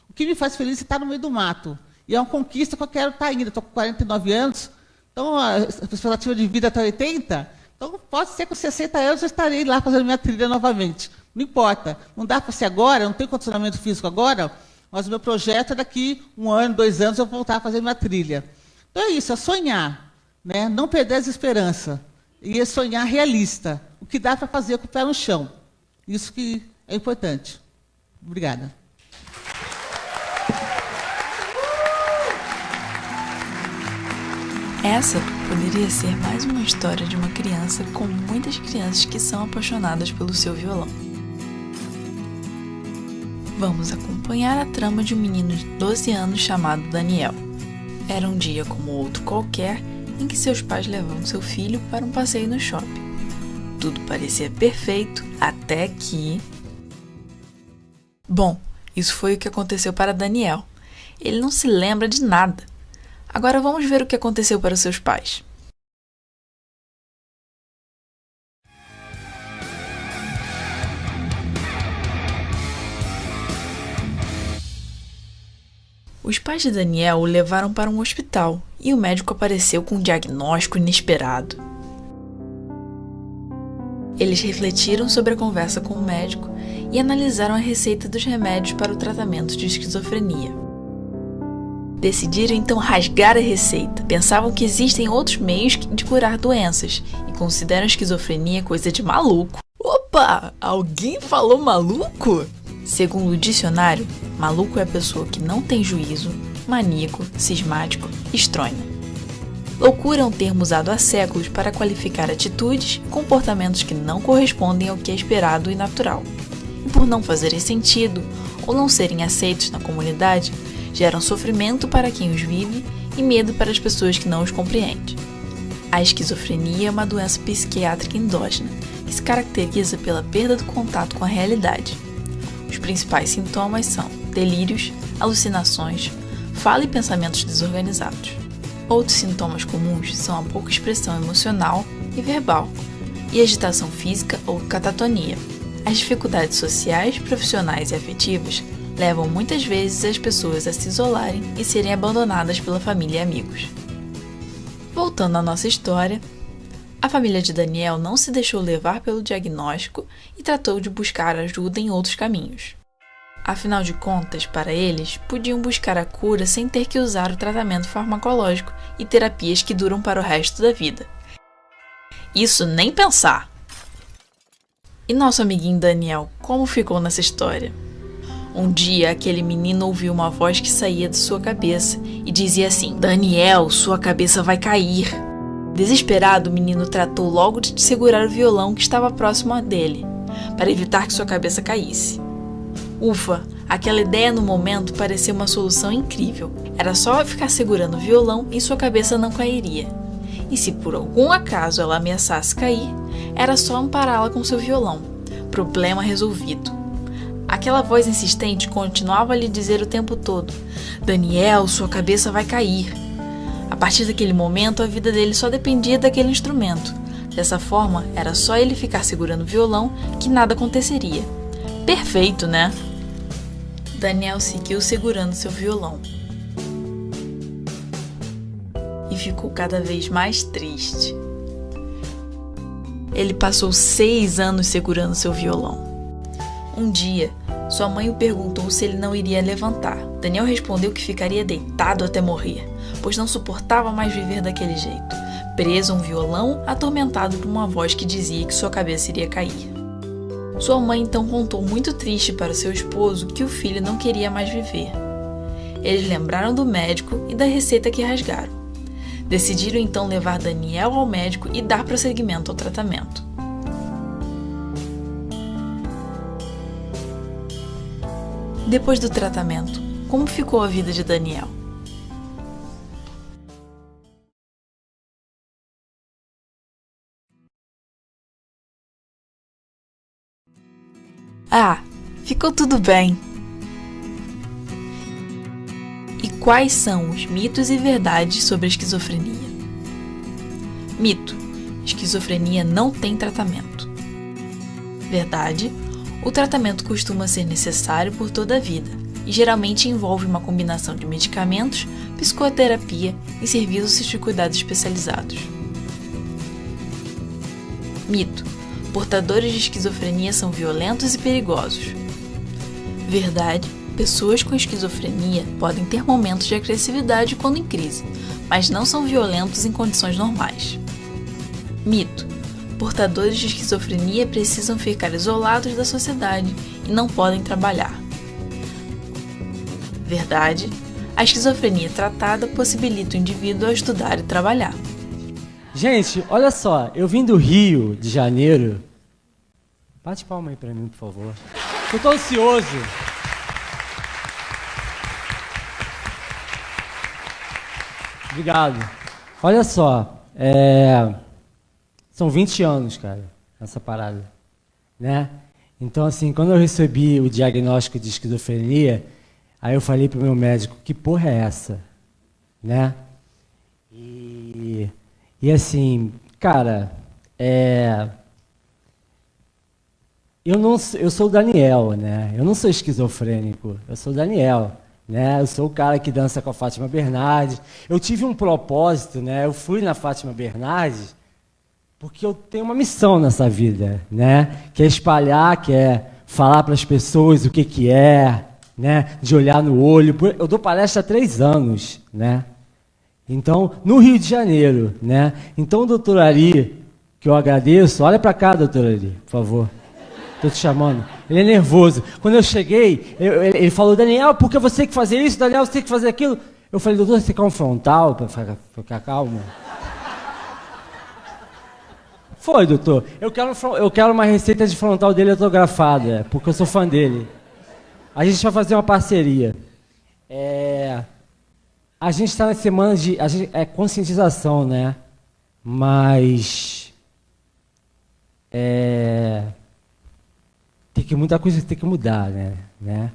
O que me faz feliz é estar no meio do mato. E é uma conquista que eu quero estar ainda. Estou com 49 anos, então a expectativa de vida até 80. Então, pode ser que com 60 anos eu estarei lá fazendo minha trilha novamente. Não importa. Não dá para ser agora, não tenho condicionamento físico agora, mas o meu projeto é daqui 1 ano, 2 anos, eu voltar a fazer minha trilha. Então é isso, é sonhar, né? Não perder as esperanças. E é sonhar realista. O que dá para fazer com o pé no chão. Isso que é importante. Obrigada.
Essa poderia ser mais uma história de uma criança, como muitas crianças que são apaixonadas pelo seu violão. Vamos acompanhar a trama de um menino de 12 anos chamado Daniel. Era um dia como outro qualquer, em que seus pais levavam seu filho para um passeio no shopping. Tudo parecia perfeito, até que... Bom, isso foi o que aconteceu para Daniel. Ele não se lembra de nada. Agora vamos ver o que aconteceu para os seus pais. Os pais de Daniel o levaram para um hospital e o médico apareceu com um diagnóstico inesperado. Eles refletiram sobre a conversa com o médico e analisaram a receita dos remédios para o tratamento de esquizofrenia. Decidiram então rasgar a receita. Pensavam que existem outros meios de curar doenças e consideram a esquizofrenia coisa de maluco. Opa! Alguém falou maluco? Segundo o dicionário, maluco é a pessoa que não tem juízo, maníaco, cismático, estróina. Loucura é um termo usado há séculos para qualificar atitudes e comportamentos que não correspondem ao que é esperado e natural. E por não fazerem sentido ou não serem aceitos na comunidade, geram sofrimento para quem os vive e medo para as pessoas que não os compreendem. A esquizofrenia é uma doença psiquiátrica endógena que se caracteriza pela perda do contato com a realidade. Os principais sintomas são delírios, alucinações, fala e pensamentos desorganizados. Outros sintomas comuns são a pouca expressão emocional e verbal, e agitação física ou catatonia. As dificuldades sociais, profissionais e afetivas levam muitas vezes as pessoas a se isolarem e serem abandonadas pela família e amigos. Voltando à nossa história, a família de Daniel não se deixou levar pelo diagnóstico e tratou de buscar ajuda em outros caminhos. Afinal de contas, para eles, podiam buscar a cura sem ter que usar o tratamento farmacológico e terapias que duram para o resto da vida. Isso nem pensar! E nosso amiguinho Daniel, como ficou nessa história? Um dia, aquele menino ouviu uma voz que saía de sua cabeça e dizia assim: Daniel, sua cabeça vai cair. Desesperado, o menino tratou logo de segurar o violão que estava próximo dele, para evitar que sua cabeça caísse. Ufa, aquela ideia no momento parecia uma solução incrível. Era só ficar segurando o violão e sua cabeça não cairia. E se por algum acaso ela ameaçasse cair, era só ampará-la com seu violão. Problema resolvido. Aquela voz insistente continuava a lhe dizer o tempo todo: Daniel, sua cabeça vai cair. A partir daquele momento, a vida dele só dependia daquele instrumento. Dessa forma, era só ele ficar segurando o violão que nada aconteceria. Perfeito, né? Daniel seguiu segurando seu violão. E ficou cada vez mais triste. Ele passou 6 anos segurando seu violão. Um dia, sua mãe o perguntou se ele não iria levantar. Daniel respondeu que ficaria deitado até morrer, pois não suportava mais viver daquele jeito, preso a um violão, atormentado por uma voz que dizia que sua cabeça iria cair. Sua mãe então contou muito triste para seu esposo que o filho não queria mais viver. Eles lembraram do médico e da receita que rasgaram. Decidiram então levar Daniel ao médico e dar prosseguimento ao tratamento. Depois do tratamento, como ficou a vida de Daniel? Ah, ficou tudo bem. E quais são os mitos e verdades sobre a esquizofrenia? Mito: esquizofrenia não tem tratamento. Verdade: o tratamento costuma ser necessário por toda a vida e geralmente envolve uma combinação de medicamentos, psicoterapia e serviços de cuidados especializados. Mito: portadores de esquizofrenia são violentos e perigosos. Verdade: pessoas com esquizofrenia podem ter momentos de agressividade quando em crise, mas não são violentos em condições normais. Mito: portadores de esquizofrenia precisam ficar isolados da sociedade e não podem trabalhar. Verdade: a esquizofrenia tratada possibilita o indivíduo a estudar e trabalhar.
Gente, olha só, eu vim do Rio de Janeiro. Bate palma aí pra mim, por favor. Eu tô ansioso. Obrigado. Olha só, são 20 anos, cara, essa parada, né? Então, assim, quando eu recebi o diagnóstico de esquizofrenia, aí eu falei pro meu médico: que porra é essa? Né? E assim, cara, eu sou o Daniel, né? Eu não sou esquizofrênico, eu sou o Daniel, né? Eu sou o cara que dança com a Fátima Bernardes. Eu tive um propósito, né? Eu fui na Fátima Bernardes porque eu tenho uma missão nessa vida, né? Que é espalhar, que é falar para as pessoas o que é, né? De olhar no olho. Eu dou palestra há 3 anos, né? Então, no Rio de Janeiro, né? Então, o doutor Ari, que eu agradeço, olha para cá, doutor Ari, por favor. Estou te chamando. Ele é nervoso. Quando eu cheguei, ele falou: Daniel, por que você tem que fazer isso? Daniel, você tem que fazer aquilo? Eu falei: doutor, você quer um frontal para ficar calmo? Foi, doutor. Eu quero uma receita de frontal dele autografada, porque eu sou fã dele. A gente vai fazer uma parceria. A gente está na semana de conscientização, né? Mas muita coisa tem que mudar, né?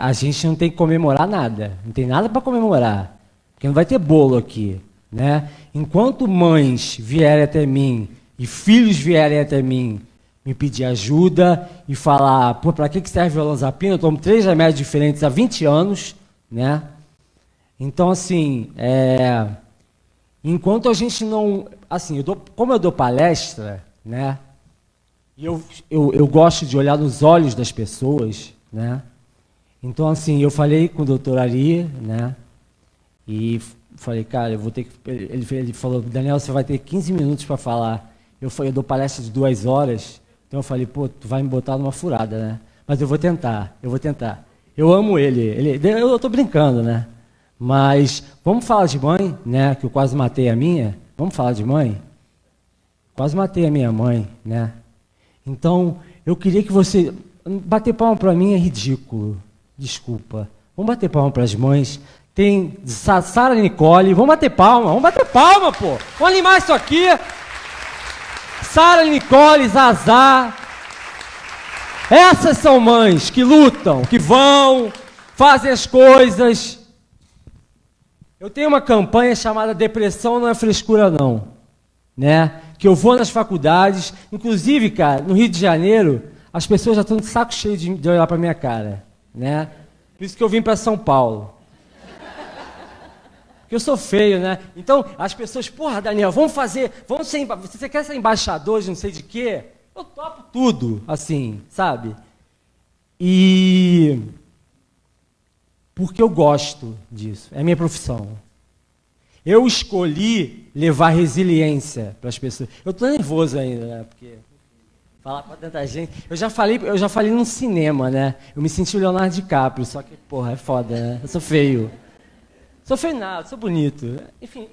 A gente não tem que comemorar nada, não tem nada para comemorar, porque não vai ter bolo aqui, né? Enquanto mães vierem até mim e filhos vierem até mim me pedir ajuda e falar, pô, para que serve a olanzapina? Eu tomo 3 remédios diferentes há 20 anos, né? Então, assim, enquanto a gente não... Assim, como eu dou palestra, né? E eu gosto de olhar nos olhos das pessoas, né? Então, assim, eu falei com o doutor Ari, né? E falei, cara, eu vou ter que... Ele falou, Daniel, você vai ter 15 minutos para falar. Eu dou palestra de 2 horas, então eu falei, pô, tu vai me botar numa furada, né? Mas eu vou tentar. Eu amo ele. Eu estou brincando, né? Mas vamos falar de mãe, né? Que eu quase matei a minha. Vamos falar de mãe? Quase matei a minha mãe, né? Então, eu queria que você... Bater palma para mim é ridículo. Desculpa. Vamos bater palma para as mães. Tem Sara Nicole. Vamos bater palma, pô. Vamos animar isso aqui. Sara Nicole, Zazá. Essas são mães que lutam, que vão, fazem as coisas. Eu tenho uma campanha chamada Depressão Não é Frescura Não, né? Que eu vou nas faculdades, inclusive, cara, no Rio de Janeiro, as pessoas já estão de saco cheio de olhar para minha cara, né? Por isso que eu vim para São Paulo. Porque eu sou feio, né? Então, as pessoas, porra, Daniel, você quer ser embaixador de não sei de quê? Eu topo tudo, assim, sabe? E... porque eu gosto disso, é a minha profissão. Eu escolhi levar resiliência para as pessoas. Eu estou nervoso ainda, né? Porque falar para tanta gente... Eu já falei num cinema, né? Eu me senti o Leonardo DiCaprio, só que, porra, é foda, né? Eu sou feio. Sou feio nada, sou bonito. Enfim,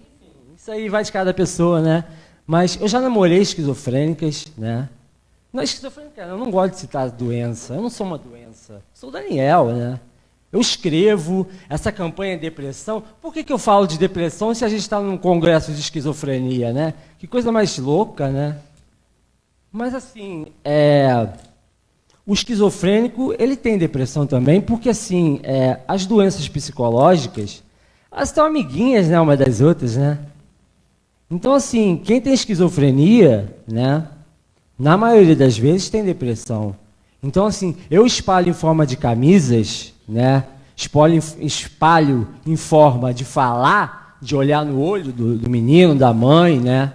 isso aí vai de cada pessoa, né? Mas eu já namorei esquizofrênicas, né? Não, esquizofrênica, eu não gosto de citar doença. Eu não sou uma doença. Sou o Daniel, né? Eu escrevo essa campanha de depressão. Por que eu falo de depressão se a gente está num congresso de esquizofrenia, né? Que coisa mais louca, né? Mas, assim, o esquizofrênico, ele tem depressão também, porque, assim, as doenças psicológicas, elas estão amiguinhas, né, uma das outras, né? Então, assim, quem tem esquizofrenia, né, na maioria das vezes tem depressão. Então, assim, eu espalho em forma de camisas, né? Espalho em forma de falar, de olhar no olho do menino, da mãe, né?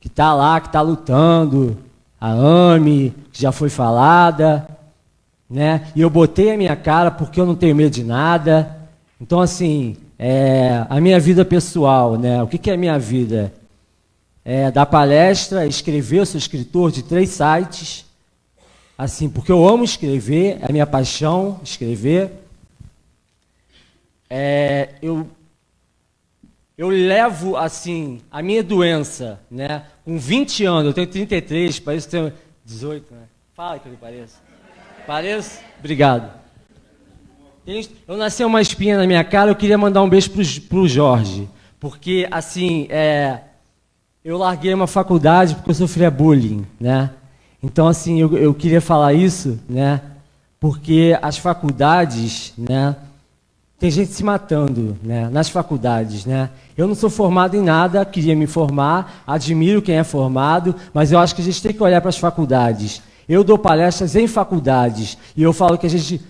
Que está lá, que está lutando, a AME, que já foi falada, né? E eu botei a minha cara porque eu não tenho medo de nada. Então, assim, a minha vida pessoal, né? O que é a minha vida? Dar palestra, escrever, eu sou escritor de 3 sites, assim, porque eu amo escrever, é a minha paixão, escrever. Eu levo, assim, a minha doença, né? Com 20 anos, eu tenho 33, pareço que tenho 18, né? Fala que eu lhe pareço. Pareço? Obrigado. Eu nasci uma espinha na minha cara, eu queria mandar um beijo pro Jorge, porque, assim, eu larguei uma faculdade porque eu sofria bullying, né? Então, assim, eu queria falar isso, né? Porque as faculdades, né? Tem gente se matando, né? Nas faculdades, né? Eu não sou formado em nada, queria me formar, admiro quem é formado, mas eu acho que a gente tem que olhar para as faculdades. Eu dou palestras em faculdades e eu falo que a gente...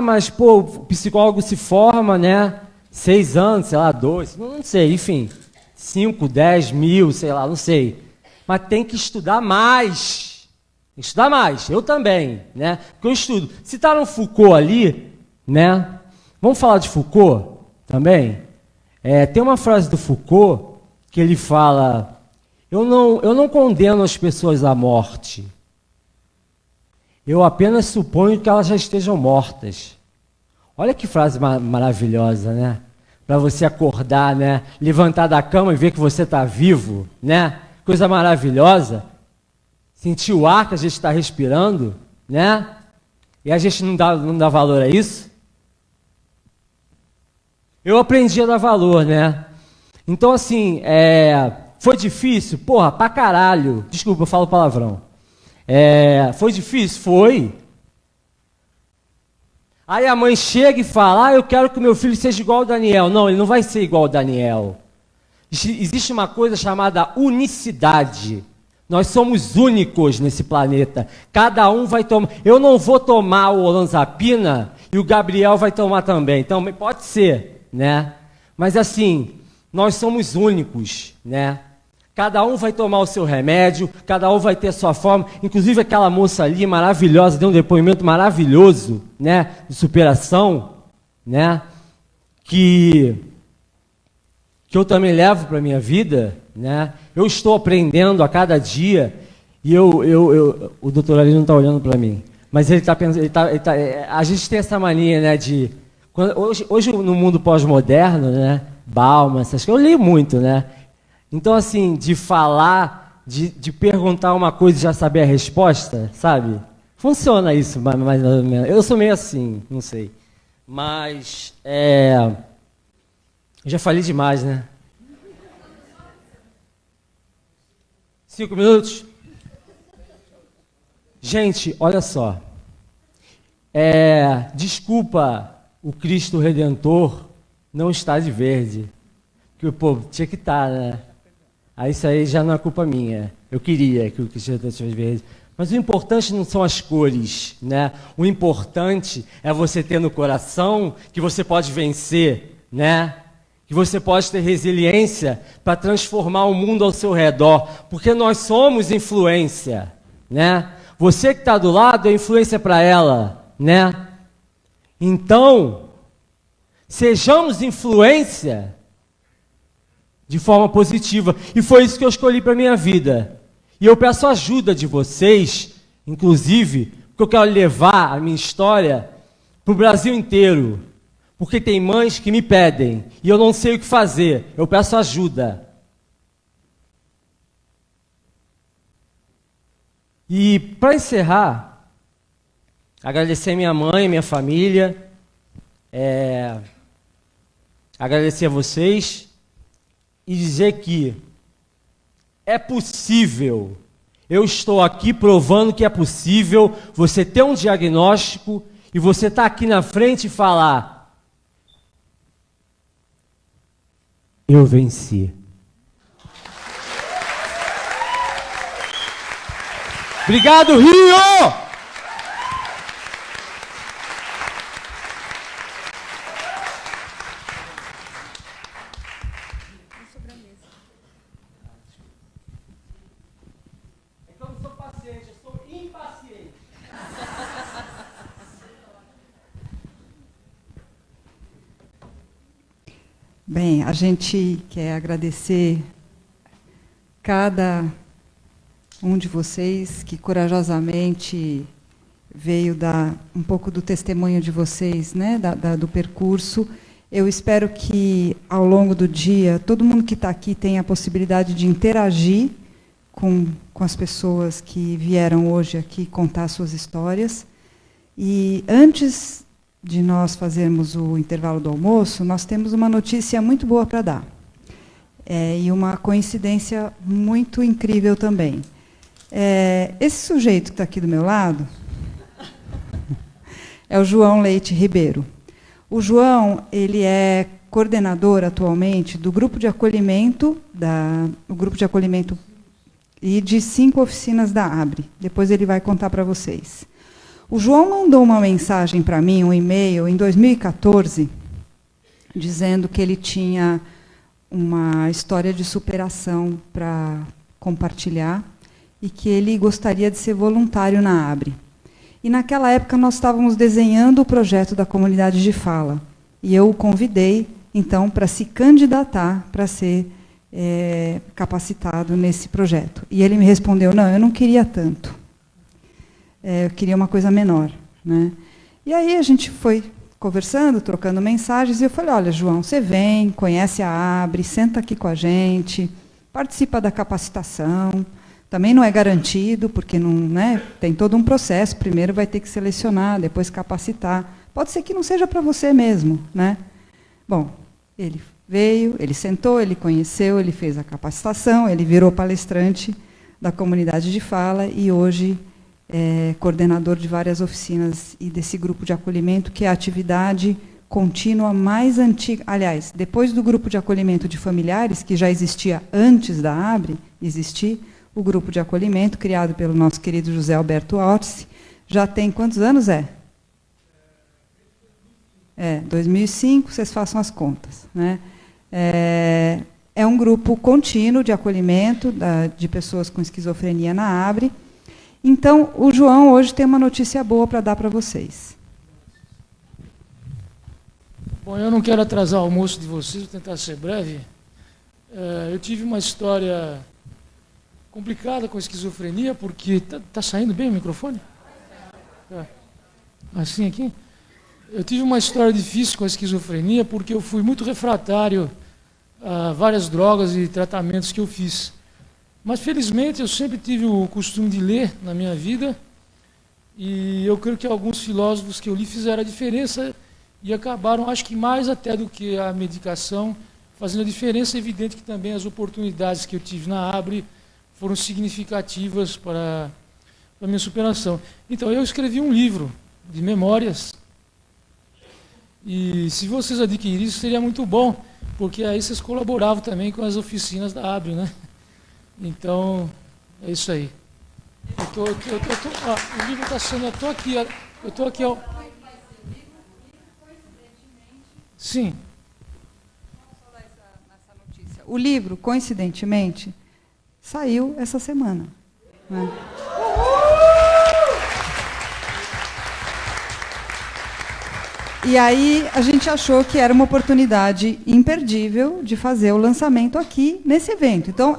mas, pô, o psicólogo se forma, né? 6 anos, sei lá, 2, não sei, enfim. 5, 10 mil, sei lá, não sei. Mas tem que estudar mais. Estudar mais, eu também, né? Porque eu estudo. Citaram Foucault ali, né? Vamos falar de Foucault também? Tem uma frase do Foucault que ele fala: eu não condeno as pessoas à morte. Eu apenas suponho que elas já estejam mortas. Olha que frase maravilhosa, né? Para você acordar, né? Levantar da cama e ver que você está vivo, né? Coisa maravilhosa. Sentir o ar que a gente está respirando, né? E a gente não dá valor a isso. Eu aprendi a dar valor, né? Então, assim, foi difícil? Porra, pra caralho. Desculpa, eu falo palavrão. Foi difícil? Foi. Aí a mãe chega e fala: eu quero que o meu filho seja igual ao Daniel. Não, ele não vai ser igual ao Daniel. Existe uma coisa chamada unicidade. Nós somos únicos nesse planeta. Cada um vai tomar. Eu não vou tomar o olanzapina e o Gabriel vai tomar também. Então, pode ser, né? Mas assim, nós somos únicos, né? Cada um vai tomar o seu remédio, cada um vai ter a sua forma. Inclusive aquela moça ali, maravilhosa, deu um depoimento maravilhoso, né? De superação, né? Que eu também levo para a minha vida, né? Eu estou aprendendo a cada dia e o doutor ali não está olhando para mim, mas ele está pensando, a gente tem essa mania, né, de hoje no mundo pós-moderno, né, Bauman, essas coisas, eu leio muito, né? Então assim, de falar, de perguntar uma coisa e já saber a resposta, sabe? Funciona isso, mais ou menos. Eu sou meio assim, não sei, mas eu já falei demais, né? 5 minutos? Gente, olha só. Desculpa o Cristo Redentor não estar de verde. Porque, pô, tinha que estar, né? Aí isso aí já não é culpa minha. Eu queria que o Cristo Redentor estivesse de verde. Mas o importante não são as cores, né? O importante é você ter no coração que você pode vencer, né? Que você pode ter resiliência para transformar o mundo ao seu redor, porque nós somos influência, né? Você que está do lado é influência para ela, né? Então, sejamos influência de forma positiva, e foi isso que eu escolhi para a minha vida. E eu peço ajuda de vocês, inclusive, porque eu quero levar a minha história para o Brasil inteiro. Porque tem mães que me pedem e eu não sei o que fazer, eu peço ajuda. E para encerrar, agradecer a minha mãe, minha família, agradecer a vocês e dizer que é possível, eu estou aqui provando que é possível você ter um diagnóstico e você estar aqui na frente e falar: eu venci. Obrigado, Rio! É que eu não sou paciente, eu sou impaciente.
Bem, a gente quer agradecer cada um de vocês que corajosamente veio dar um pouco do testemunho de vocês, né, do percurso. Eu espero que, ao longo do dia, todo mundo que está aqui tenha a possibilidade de interagir com as pessoas que vieram hoje aqui contar suas histórias. E antes de nós fazermos o intervalo do almoço, nós temos uma notícia muito boa para dar. E uma coincidência muito incrível também. Esse sujeito que está aqui do meu lado é o João Leite Ribeiro. O João, ele é coordenador atualmente do grupo de acolhimento, e de 5 oficinas da ABRE. Depois ele vai contar para vocês. O João mandou uma mensagem para mim, um e-mail, em 2014, dizendo que ele tinha uma história de superação para compartilhar e que ele gostaria de ser voluntário na ABRE. E, naquela época, nós estávamos desenhando o projeto da comunidade de fala. E eu o convidei, então, para se candidatar para ser capacitado nesse projeto. E ele me respondeu: não, eu não queria tanto. Eu queria uma coisa menor, né? E aí a gente foi conversando, trocando mensagens, e eu falei: olha, João, você vem, conhece a ABRE, senta aqui com a gente, participa da capacitação. Também não é garantido, porque não, né, tem todo um processo. Primeiro vai ter que selecionar, depois capacitar. Pode ser que não seja para você mesmo, né? Bom, ele veio, ele sentou, ele conheceu, ele fez a capacitação, ele virou palestrante da comunidade de fala e hoje coordenador de várias oficinas e desse grupo de acolhimento, que é a atividade contínua mais antiga. Aliás, depois do grupo de acolhimento de familiares, que já existia antes da ABRE existir, O grupo de acolhimento, criado pelo nosso querido José Alberto Orsi, já tem quantos anos é? 2005, vocês façam as contas, né? É um grupo contínuo de acolhimento de pessoas com esquizofrenia na ABRE. Então, o João hoje tem uma notícia boa para dar para vocês.
Bom, eu não quero atrasar o almoço de vocês, vou tentar ser breve. Eu tive uma história complicada com a esquizofrenia, porque... Tá saindo bem o microfone? Assim aqui? Eu tive uma história difícil com a esquizofrenia, porque eu fui muito refratário a várias drogas e tratamentos que eu fiz. Mas, felizmente, eu sempre tive o costume de ler na minha vida, e eu creio que alguns filósofos que eu li fizeram a diferença e acabaram, acho que mais até do que a medicação, fazendo a diferença. É evidente que também as oportunidades que eu tive na ABRE foram significativas para a minha superação. Então, eu escrevi um livro de memórias, e se vocês adquirirem, isso seria muito bom, porque aí vocês colaboravam também com as oficinas da ABRE, né? Então, é isso aí. O livro está sendo... Eu estou aqui... Sim.
O livro, coincidentemente, saiu essa semana, né? E aí a gente achou que era uma oportunidade imperdível de fazer o lançamento aqui nesse evento. Então,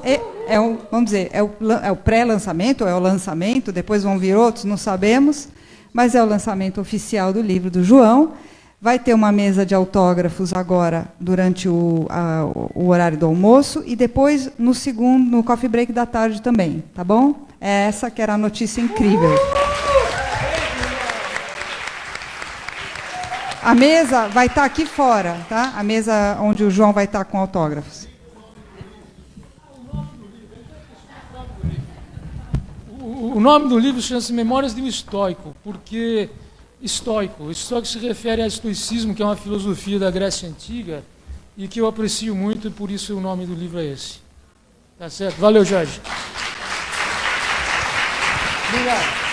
vamos dizer, é o pré-lançamento, ou é o lançamento, depois vão vir outros, não sabemos, mas é o lançamento oficial do livro do João. Vai ter uma mesa de autógrafos agora, durante o horário do almoço, e depois no coffee break da tarde também, tá bom? Essa que era a notícia incrível. A mesa vai estar aqui fora, tá? A mesa onde o João vai estar com autógrafos.
O nome do livro chama-se Memórias de um Estoico, porque estoico se refere ao estoicismo, que é uma filosofia da Grécia Antiga, e que eu aprecio muito, e por isso o nome do livro é esse. Tá certo? Valeu, Jorge. Obrigado.